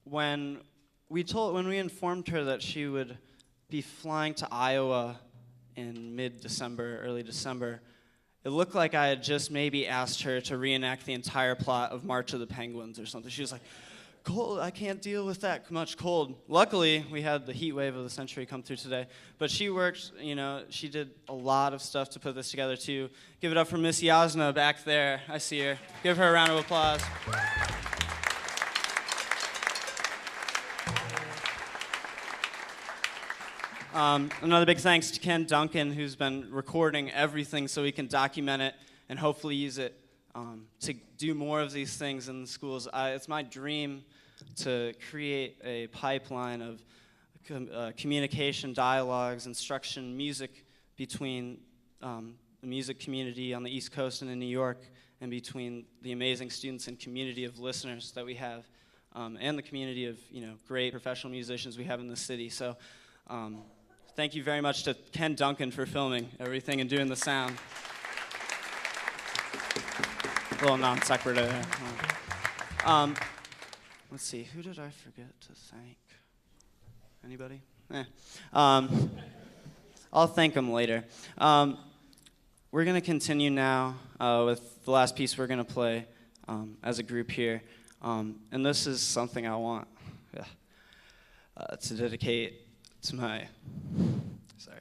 when we informed her that she would be flying to Iowa in mid-December, early December, it looked like I had just maybe asked her to reenact the entire plot of March of the Penguins or something. She was like, "Cold, I can't deal with that much cold." Luckily, we had the heat wave of the century come through today. But she worked, she did a lot of stuff to put this together too. Give it up for Miss Yasna back there. I see her. Give her a round of applause. Another big thanks to Ken Duncan, who's been recording everything so we can document it and hopefully use it to do more of these things in the schools. It's my dream to create a pipeline of communication, dialogues, instruction, music between the music community on the East Coast and in New York, and between the amazing students and community of listeners that we have, and the community of great professional musicians we have in the city. So thank you very much to Ken Duncan for filming everything and doing the sound. A little non sequitur there. Let's see, who did I forget to thank? Anybody? I'll thank them later. We're going to continue now with the last piece we're going to play as a group here. And this is something I want to dedicate to my... Sorry.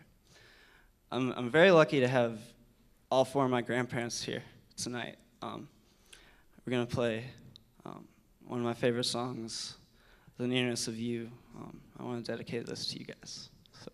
I'm very lucky to have all four of my grandparents here tonight. We're going to play one of my favorite songs, The Nearness of You. I want to dedicate this to you guys. So.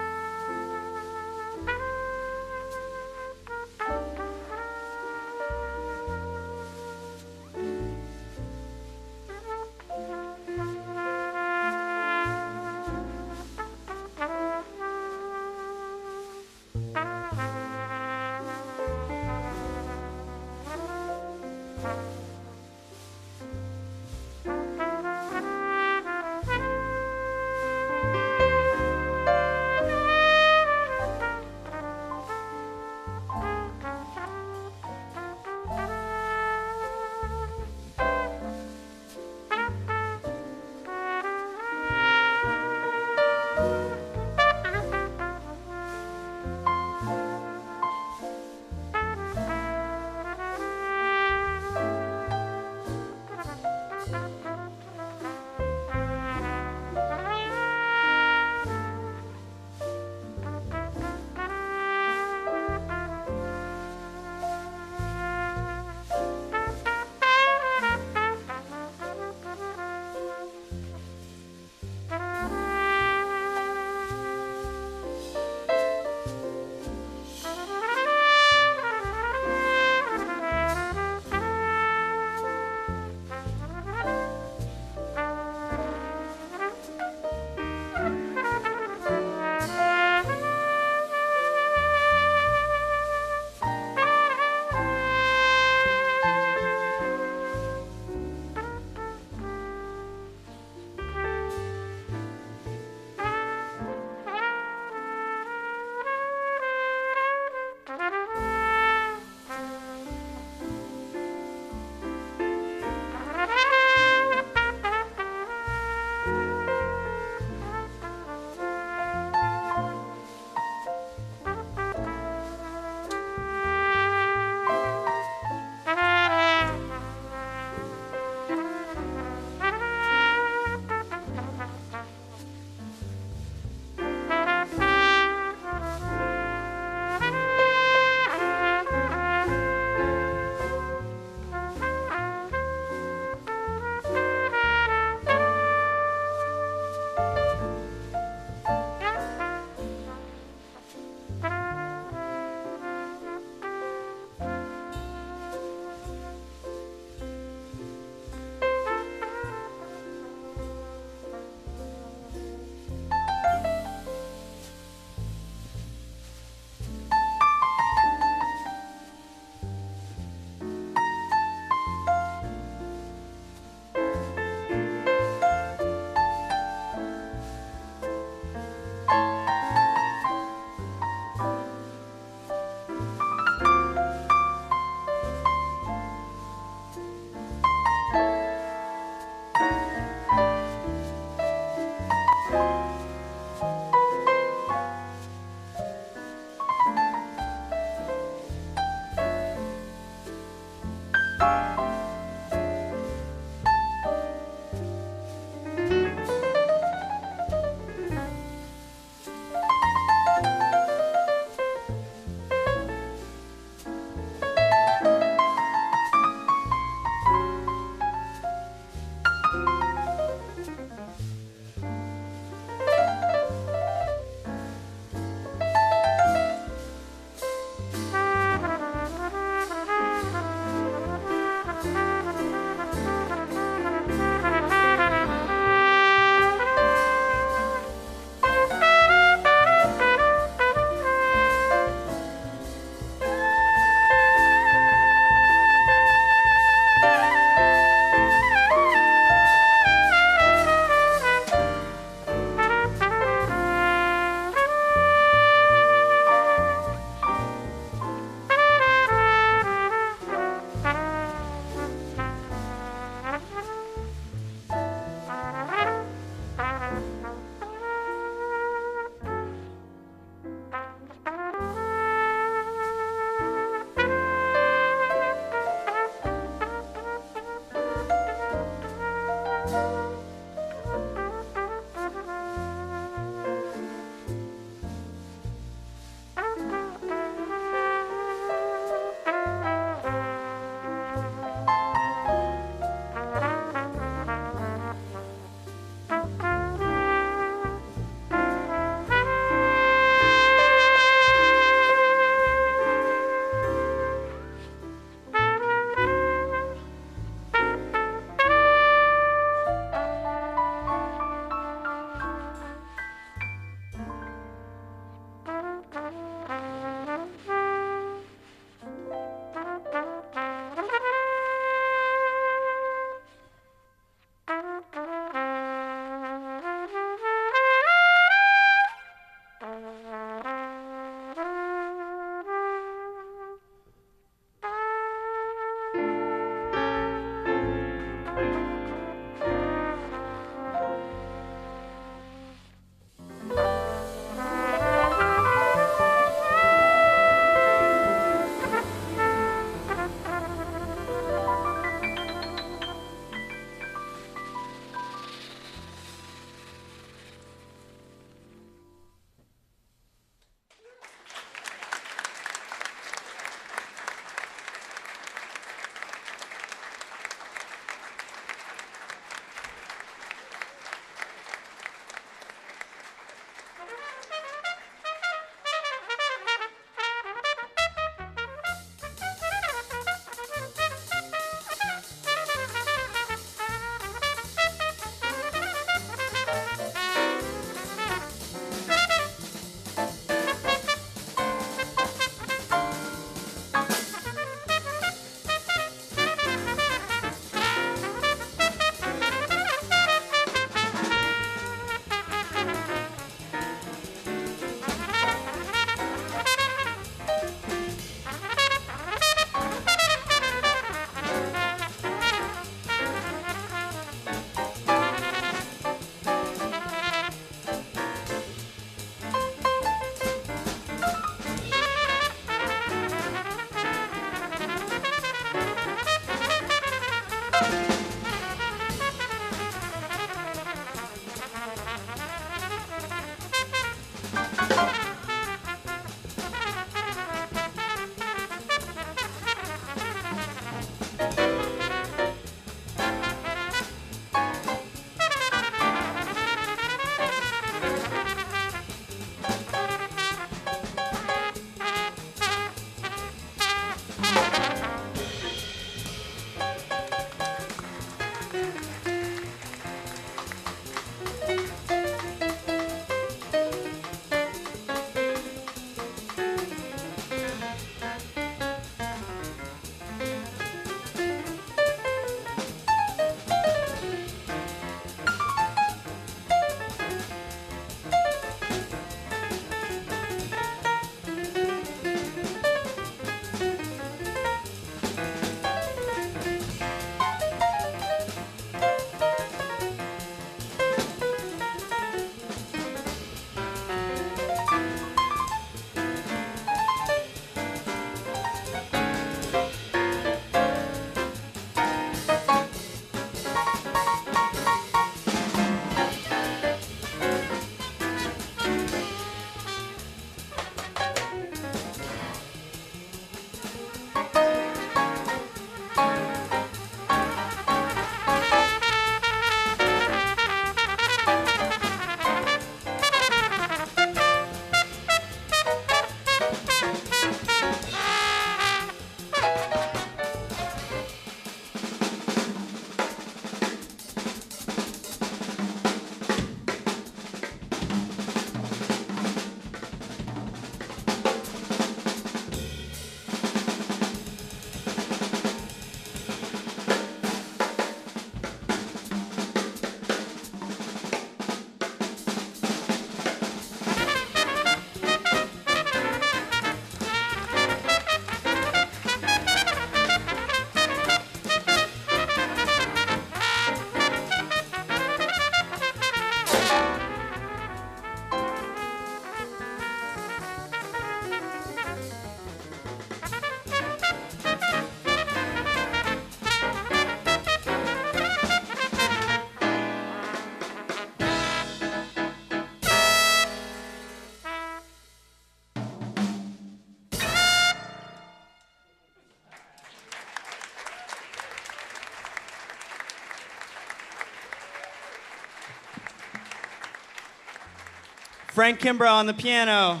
Frank Kimbrough on the piano.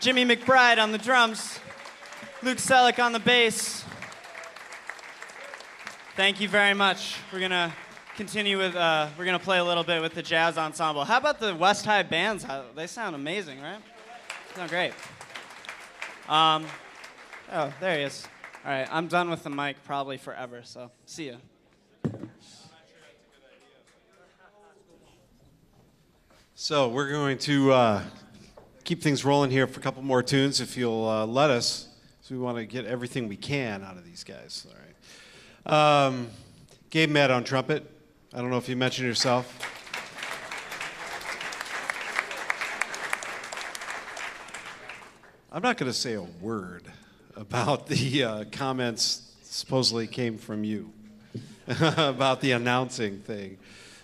Jimmy McBride on the drums. Luke Selleck on the bass. Thank you very much. We're gonna continue with, we're gonna play a little bit with the jazz ensemble. How about the West High bands? They sound amazing, right? Sound great. Oh, there he is. All right, I'm done with the mic probably forever, so see ya. So we're going to keep things rolling here for a couple more tunes if you'll let us. So we want to get everything we can out of these guys. All right. Gabe Matt on trumpet. I don't know if you mentioned yourself. I'm not going to say a word about the comments supposedly came from you about the announcing thing.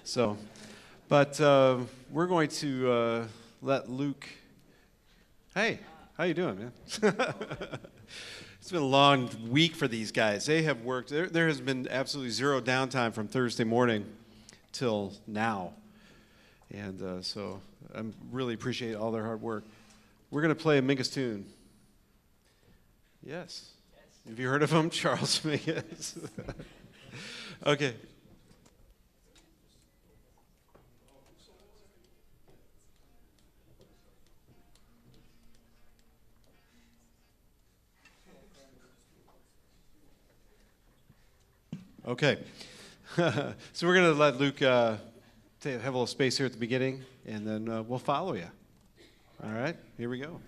So, but we're going to let Luke. Hey, how you doing, man? It's been a long week for these guys. They have worked. There has been absolutely zero downtime from Thursday morning till now. And so I really appreciate all their hard work. We're going to play a Mingus tune. Yes. Have you heard of him? Charles Mingus. Okay. Okay. So we're going to let Luke have a little space here at the beginning, and then we'll follow you. All right, here we go.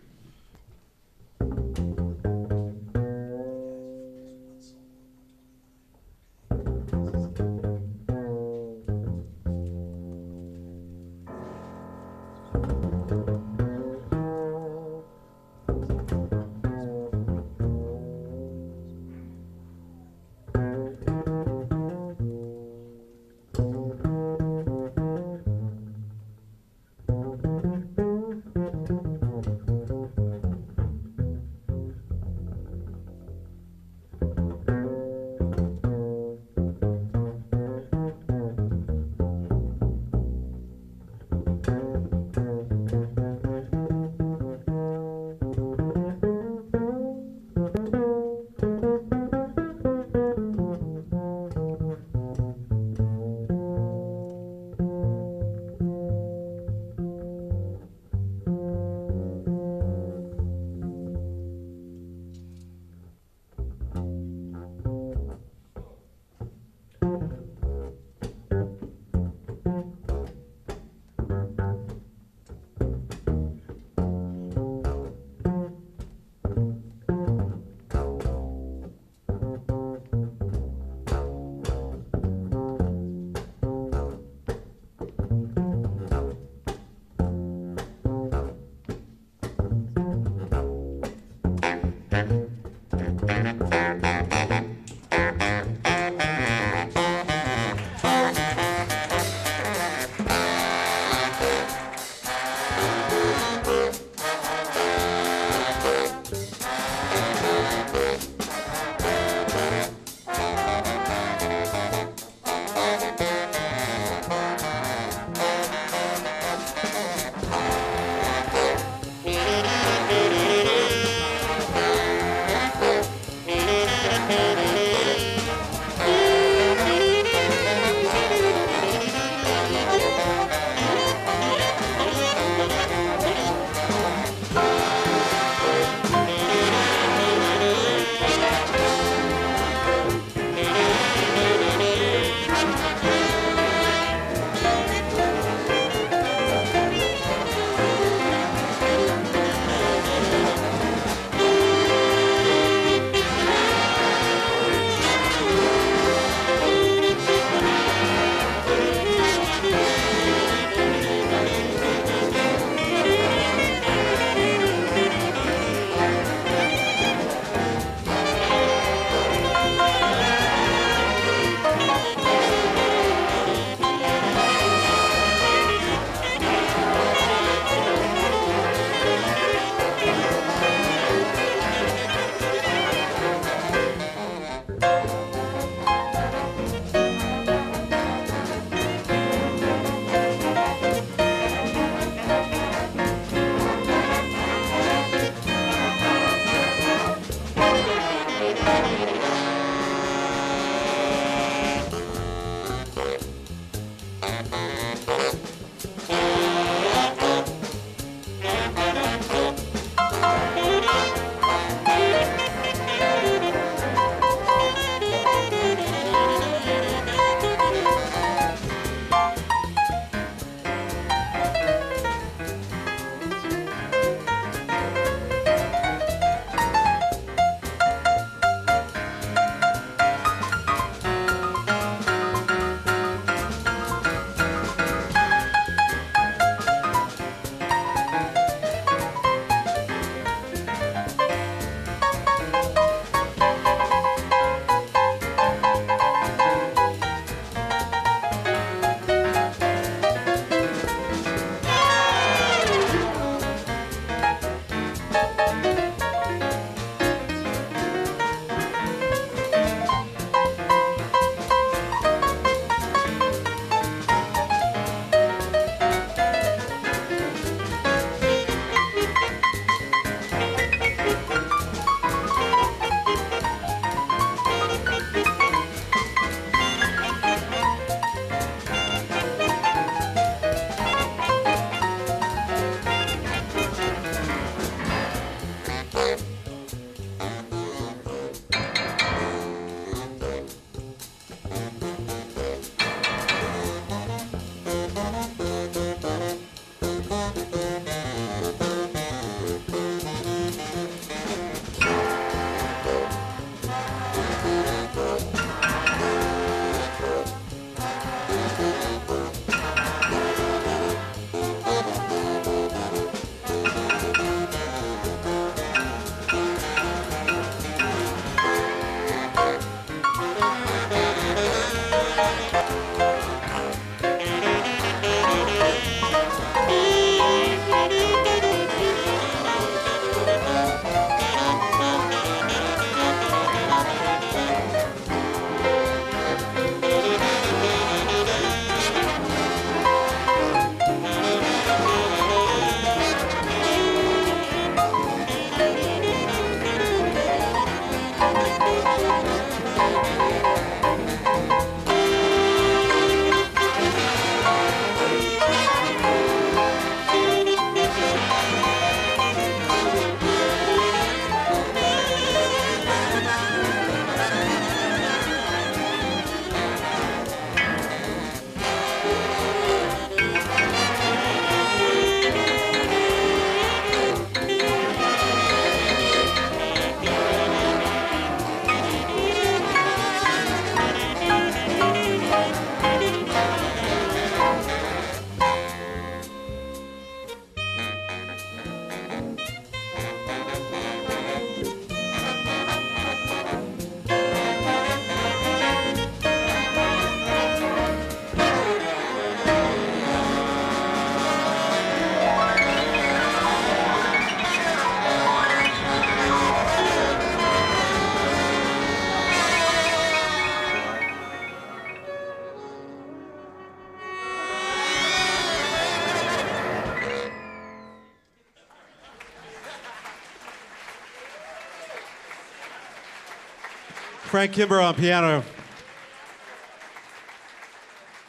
Frank Kimber on piano.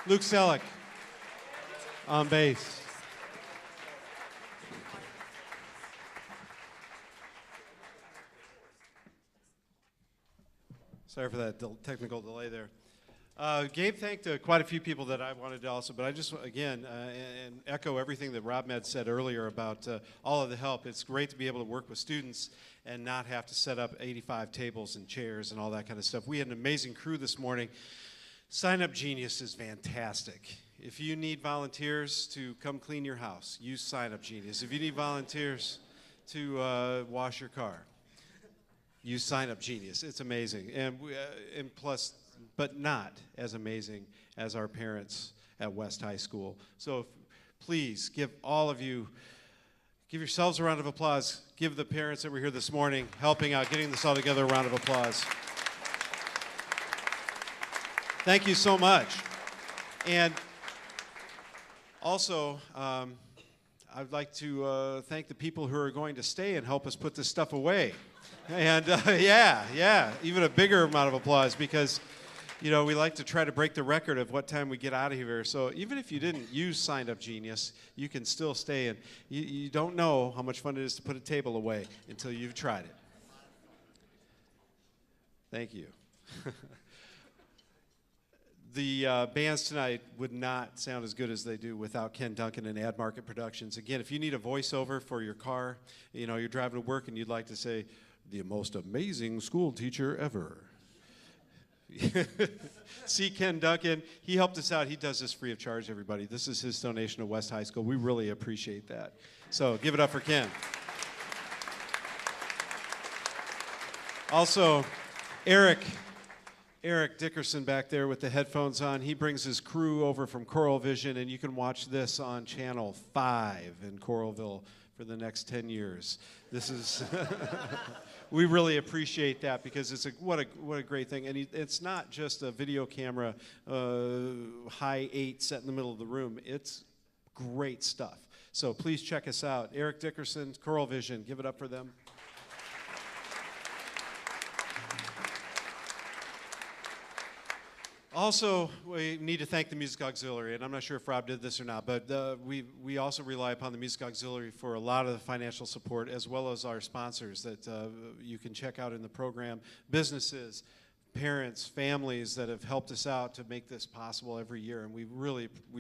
Luke Selleck on bass. Sorry for that technical delay there. Gabe thanked quite a few people that I wanted to also, but I just, again, and echo everything that Rob Med said earlier about all of the help. It's great to be able to work with students and not have to set up 85 tables and chairs and all that kind of stuff. We had an amazing crew this morning. Sign Up Genius is fantastic. If you need volunteers to come clean your house, use Sign Up Genius. If you need volunteers to wash your car, use Sign Up Genius. It's amazing. And plus, but not as amazing as our parents at West High School. So please give all of you, give yourselves a round of applause. Give the parents that were here this morning helping out, getting this all together, a round of applause. Thank you so much. And also, I'd like to thank the people who are going to stay and help us put this stuff away. And yeah, even a bigger amount of applause because, you know, we like to try to break the record of what time we get out of here. So even if you didn't use Sign Up Genius, you can still stay. And you don't know how much fun it is to put a table away until you've tried it. Thank you. The bands tonight would not sound as good as they do without Ken Duncan and Ad Market Productions. Again, if you need a voiceover for your car, you know, you're driving to work and you'd like to say, the most amazing school teacher ever. See Ken Duncan. He helped us out. He does this free of charge, everybody. This is his donation to West High School. We really appreciate that. So give it up for Ken. Also, Eric Dickerson back there with the headphones on. He brings his crew over from Coral Vision, and you can watch this on Channel 5 in Coralville for the next 10 years. This is, we really appreciate that because it's what a great thing. And it's not just a video camera, high 8 set in the middle of the room. It's great stuff. So please check us out. Eric Dickerson, Coral Vision, give it up for them. Also, we need to thank the Music Auxiliary, and I'm not sure if Rob did this or not, but we also rely upon the Music Auxiliary for a lot of the financial support, as well as our sponsors that you can check out in the program, businesses, parents, families that have helped us out to make this possible every year, and we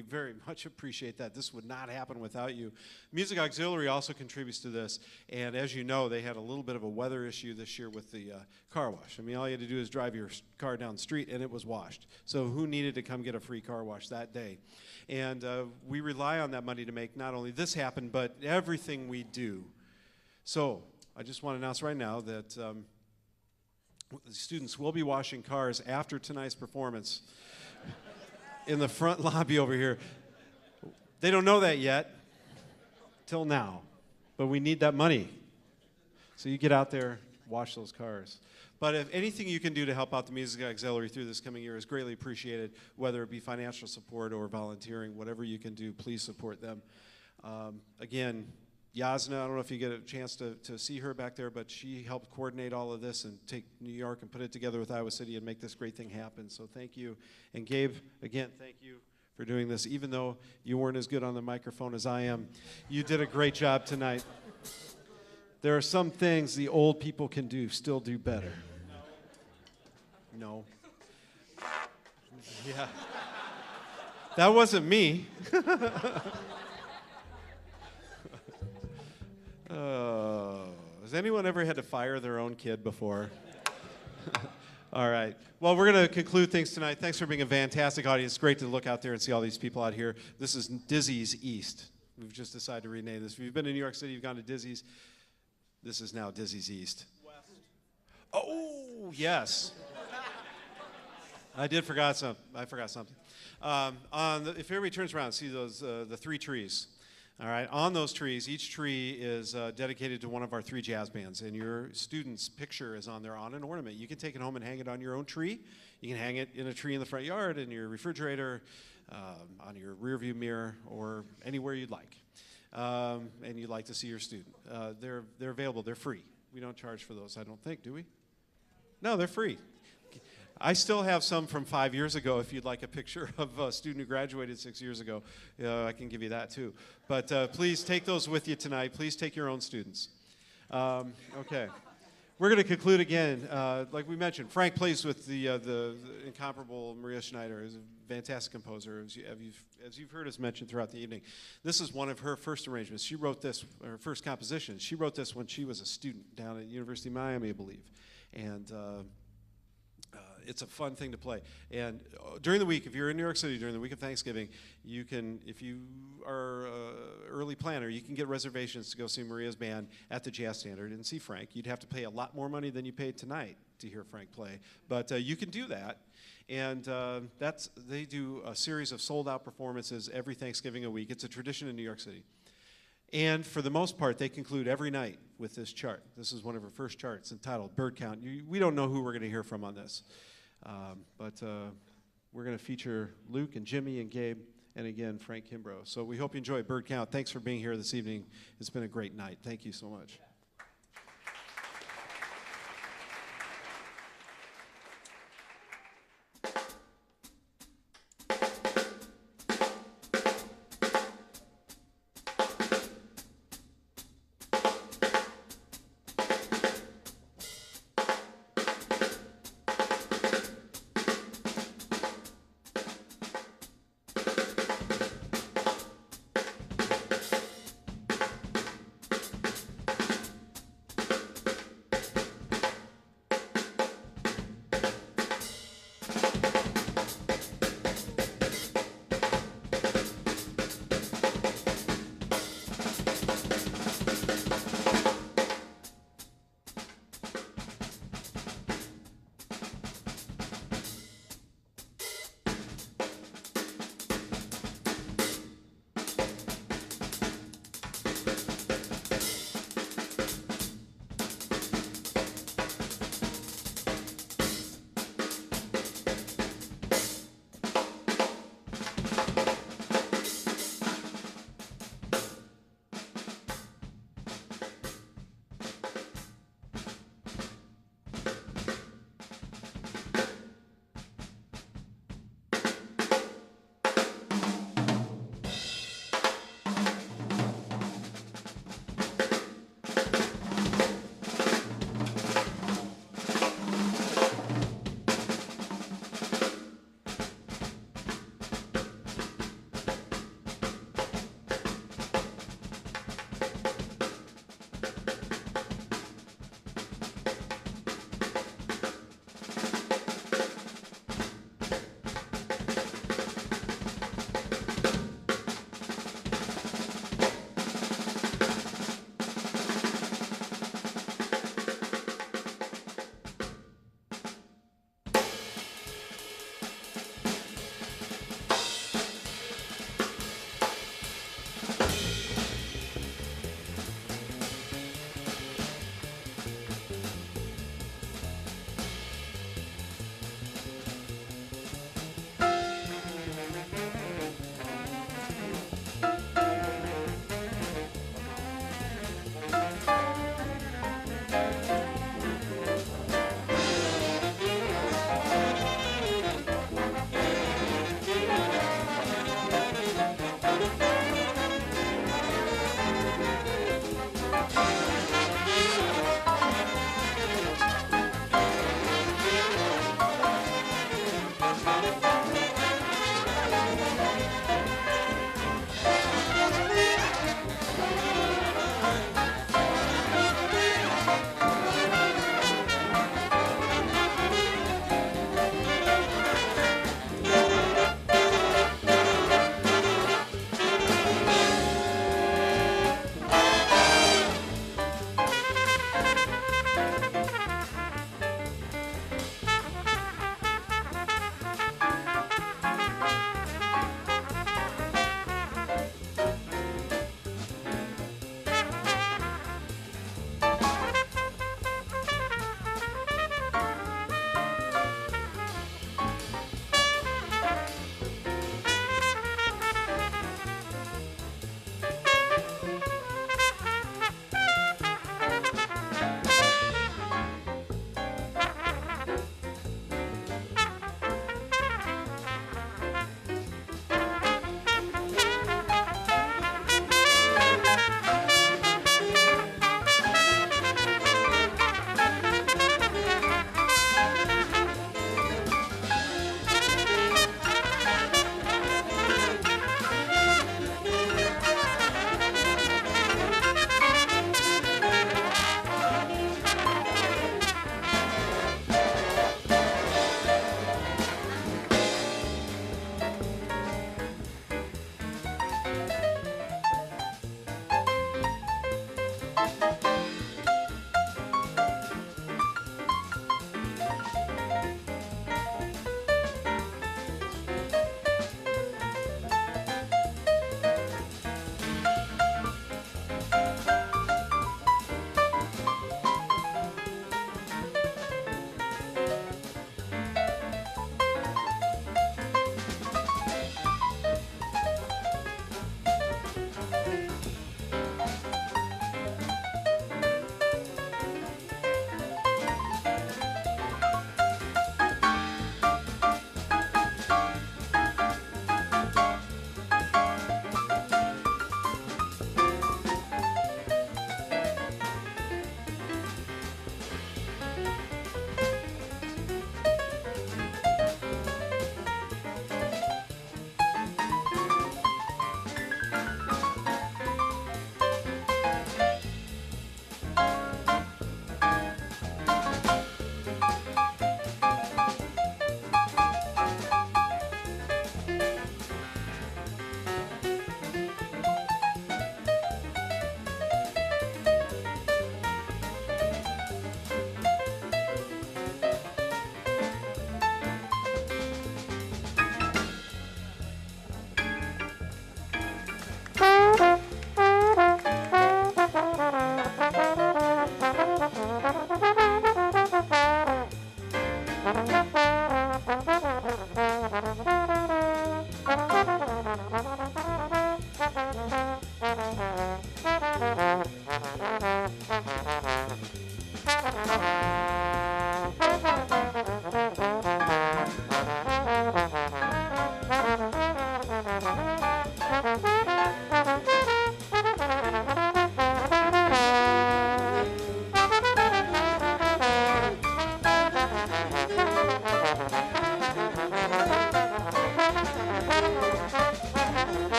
very much appreciate that. This would not happen without you. Music Auxiliary also contributes to this, and as you know, they had a little bit of a weather issue this year with the car wash. I mean, all you had to do is drive your car down the street, and it was washed. So who needed to come get a free car wash that day? And we rely on that money to make not only this happen, but everything we do. So I just want to announce right now that the students will be washing cars after tonight's performance in the front lobby over here. They don't know that yet, till now, but we need that money. So you get out there, wash those cars. But if anything you can do to help out the Music Auxiliary through this coming year is greatly appreciated, whether it be financial support or volunteering, whatever you can do, please support them. Again, Yasna, I don't know if you get a chance to see her back there, but she helped coordinate all of this and take New York and put it together with Iowa City and make this great thing happen. So thank you. And Gabe, again, thank you for doing this. Even though you weren't as good on the microphone as I am, you did a great job tonight. There are some things the old people can still do better. No. Yeah. That wasn't me. Has anyone ever had to fire their own kid before? All right. Well, we're going to conclude things tonight. Thanks for being a fantastic audience. Great to look out there and see all these people out here. This is Dizzy's East. We've just decided to rename this. If you've been in New York City, you've gone to Dizzy's. This is now Dizzy's East. West. Oh, yes. I forgot something. If everybody turns around, see those the 3 trees. All right, on those trees, each tree is dedicated to one of our 3 jazz bands, and your student's picture is on there on an ornament. You can take it home and hang it on your own tree. You can hang it in a tree in the front yard, in your refrigerator, on your rearview mirror, or anywhere you'd like. And you'd like to see your student. They're available. They're free. We don't charge for those, I don't think, do we? No, they're free. I still have some from 5 years ago. If you'd like a picture of a student who graduated 6 years ago, I can give you that too. But please take those with you tonight. Please take your own students. Okay. We're going to conclude again. Like we mentioned, Frank plays with the incomparable Maria Schneider, who's a fantastic composer, as you've heard us mention throughout the evening. This is one of her first arrangements. She wrote this, her first composition. She wrote this when she was a student down at University of Miami, I believe. And it's a fun thing to play. And during the week, if you're in New York City during the week of Thanksgiving, you can, if you are an early planner, you can get reservations to go see Maria's band at the Jazz Standard and see Frank. You'd have to pay a lot more money than you paid tonight to hear Frank play, but you can do that. And they do a series of sold-out performances every Thanksgiving a week. It's a tradition in New York City. And for the most part, they conclude every night with this chart. This is one of her first charts entitled Bird Count. We don't know who we're going to hear from on this. But we're going to feature Luke and Jimmy and Gabe and, again, Frank Kimbrough. So we hope you enjoy Bird Count. Thanks for being here this evening. It's been a great night. Thank you so much.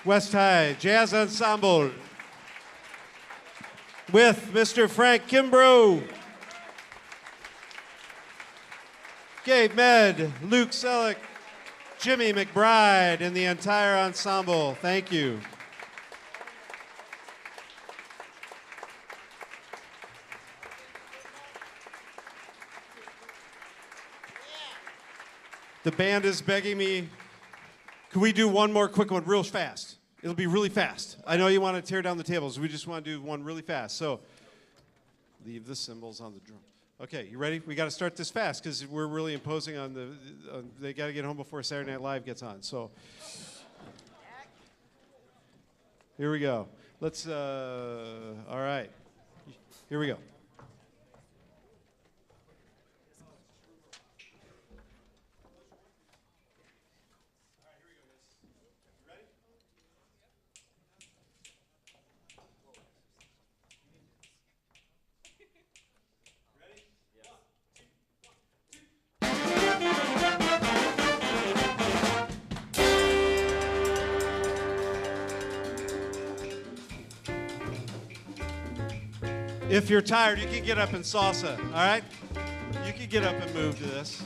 West High Jazz Ensemble with Mr. Frank Kimbrough. Gabe Med, Luke Selleck, Jimmy McBride, and the entire ensemble. Thank you. The band is begging me, could we do one more quick one real fast? It'll be really fast. I know you want to tear down the tables. We just want to do one really fast. So leave the cymbals on the drum. Okay, you ready? We got to start this fast because we're really imposing on the, they got to get home before Saturday Night Live gets on. So here we go. Let's, all right. Here we go. If you're tired, you can get up and salsa, all right? You can get up and move to this.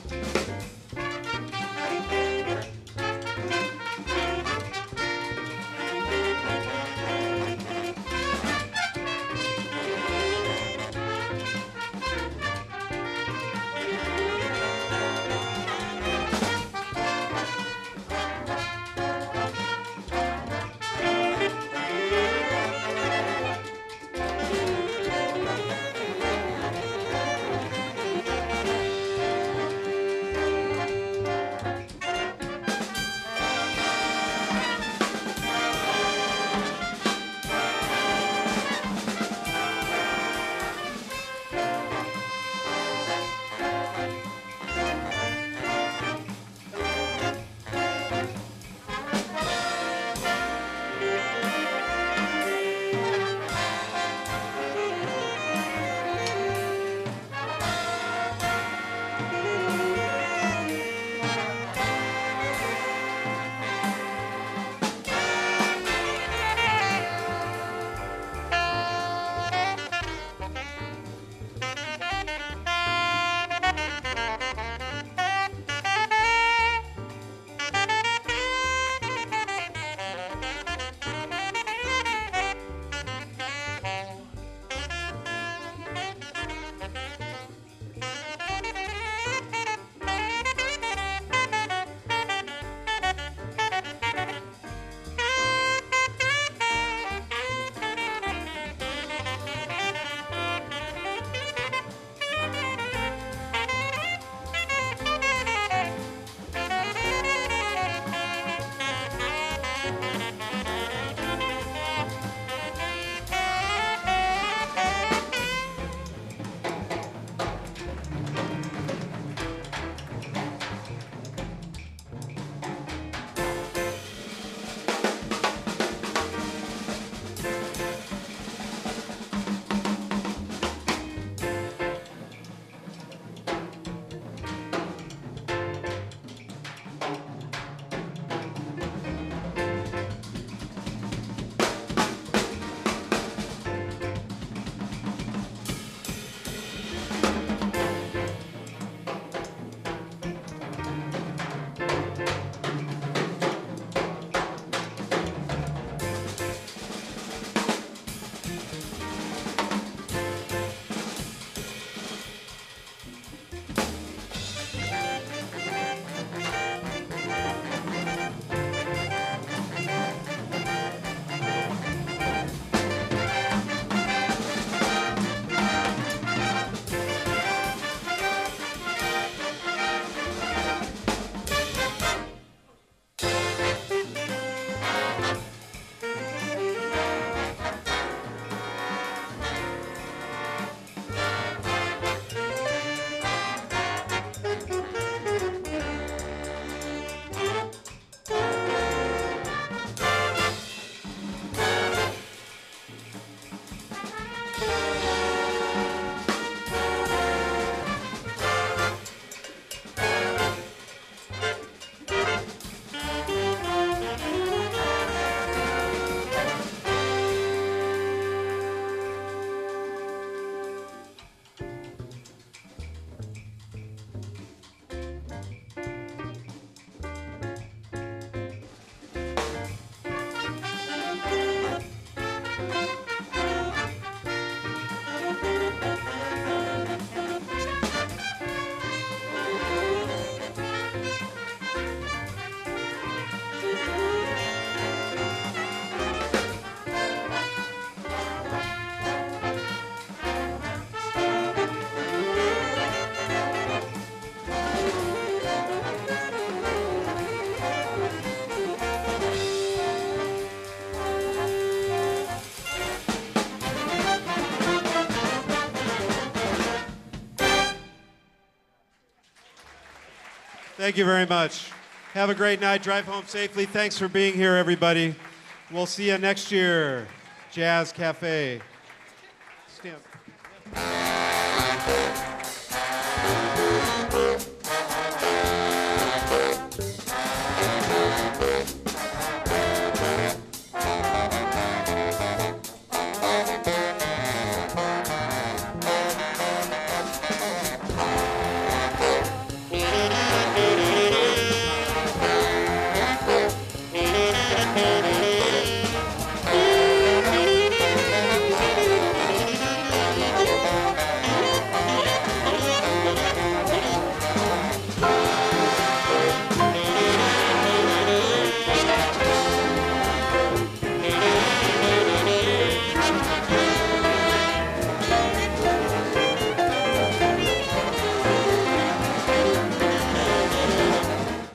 Thank you very much. Have a great night. Drive home safely. Thanks for being here, everybody. We'll see you next year. Jazz Cafe. Stand.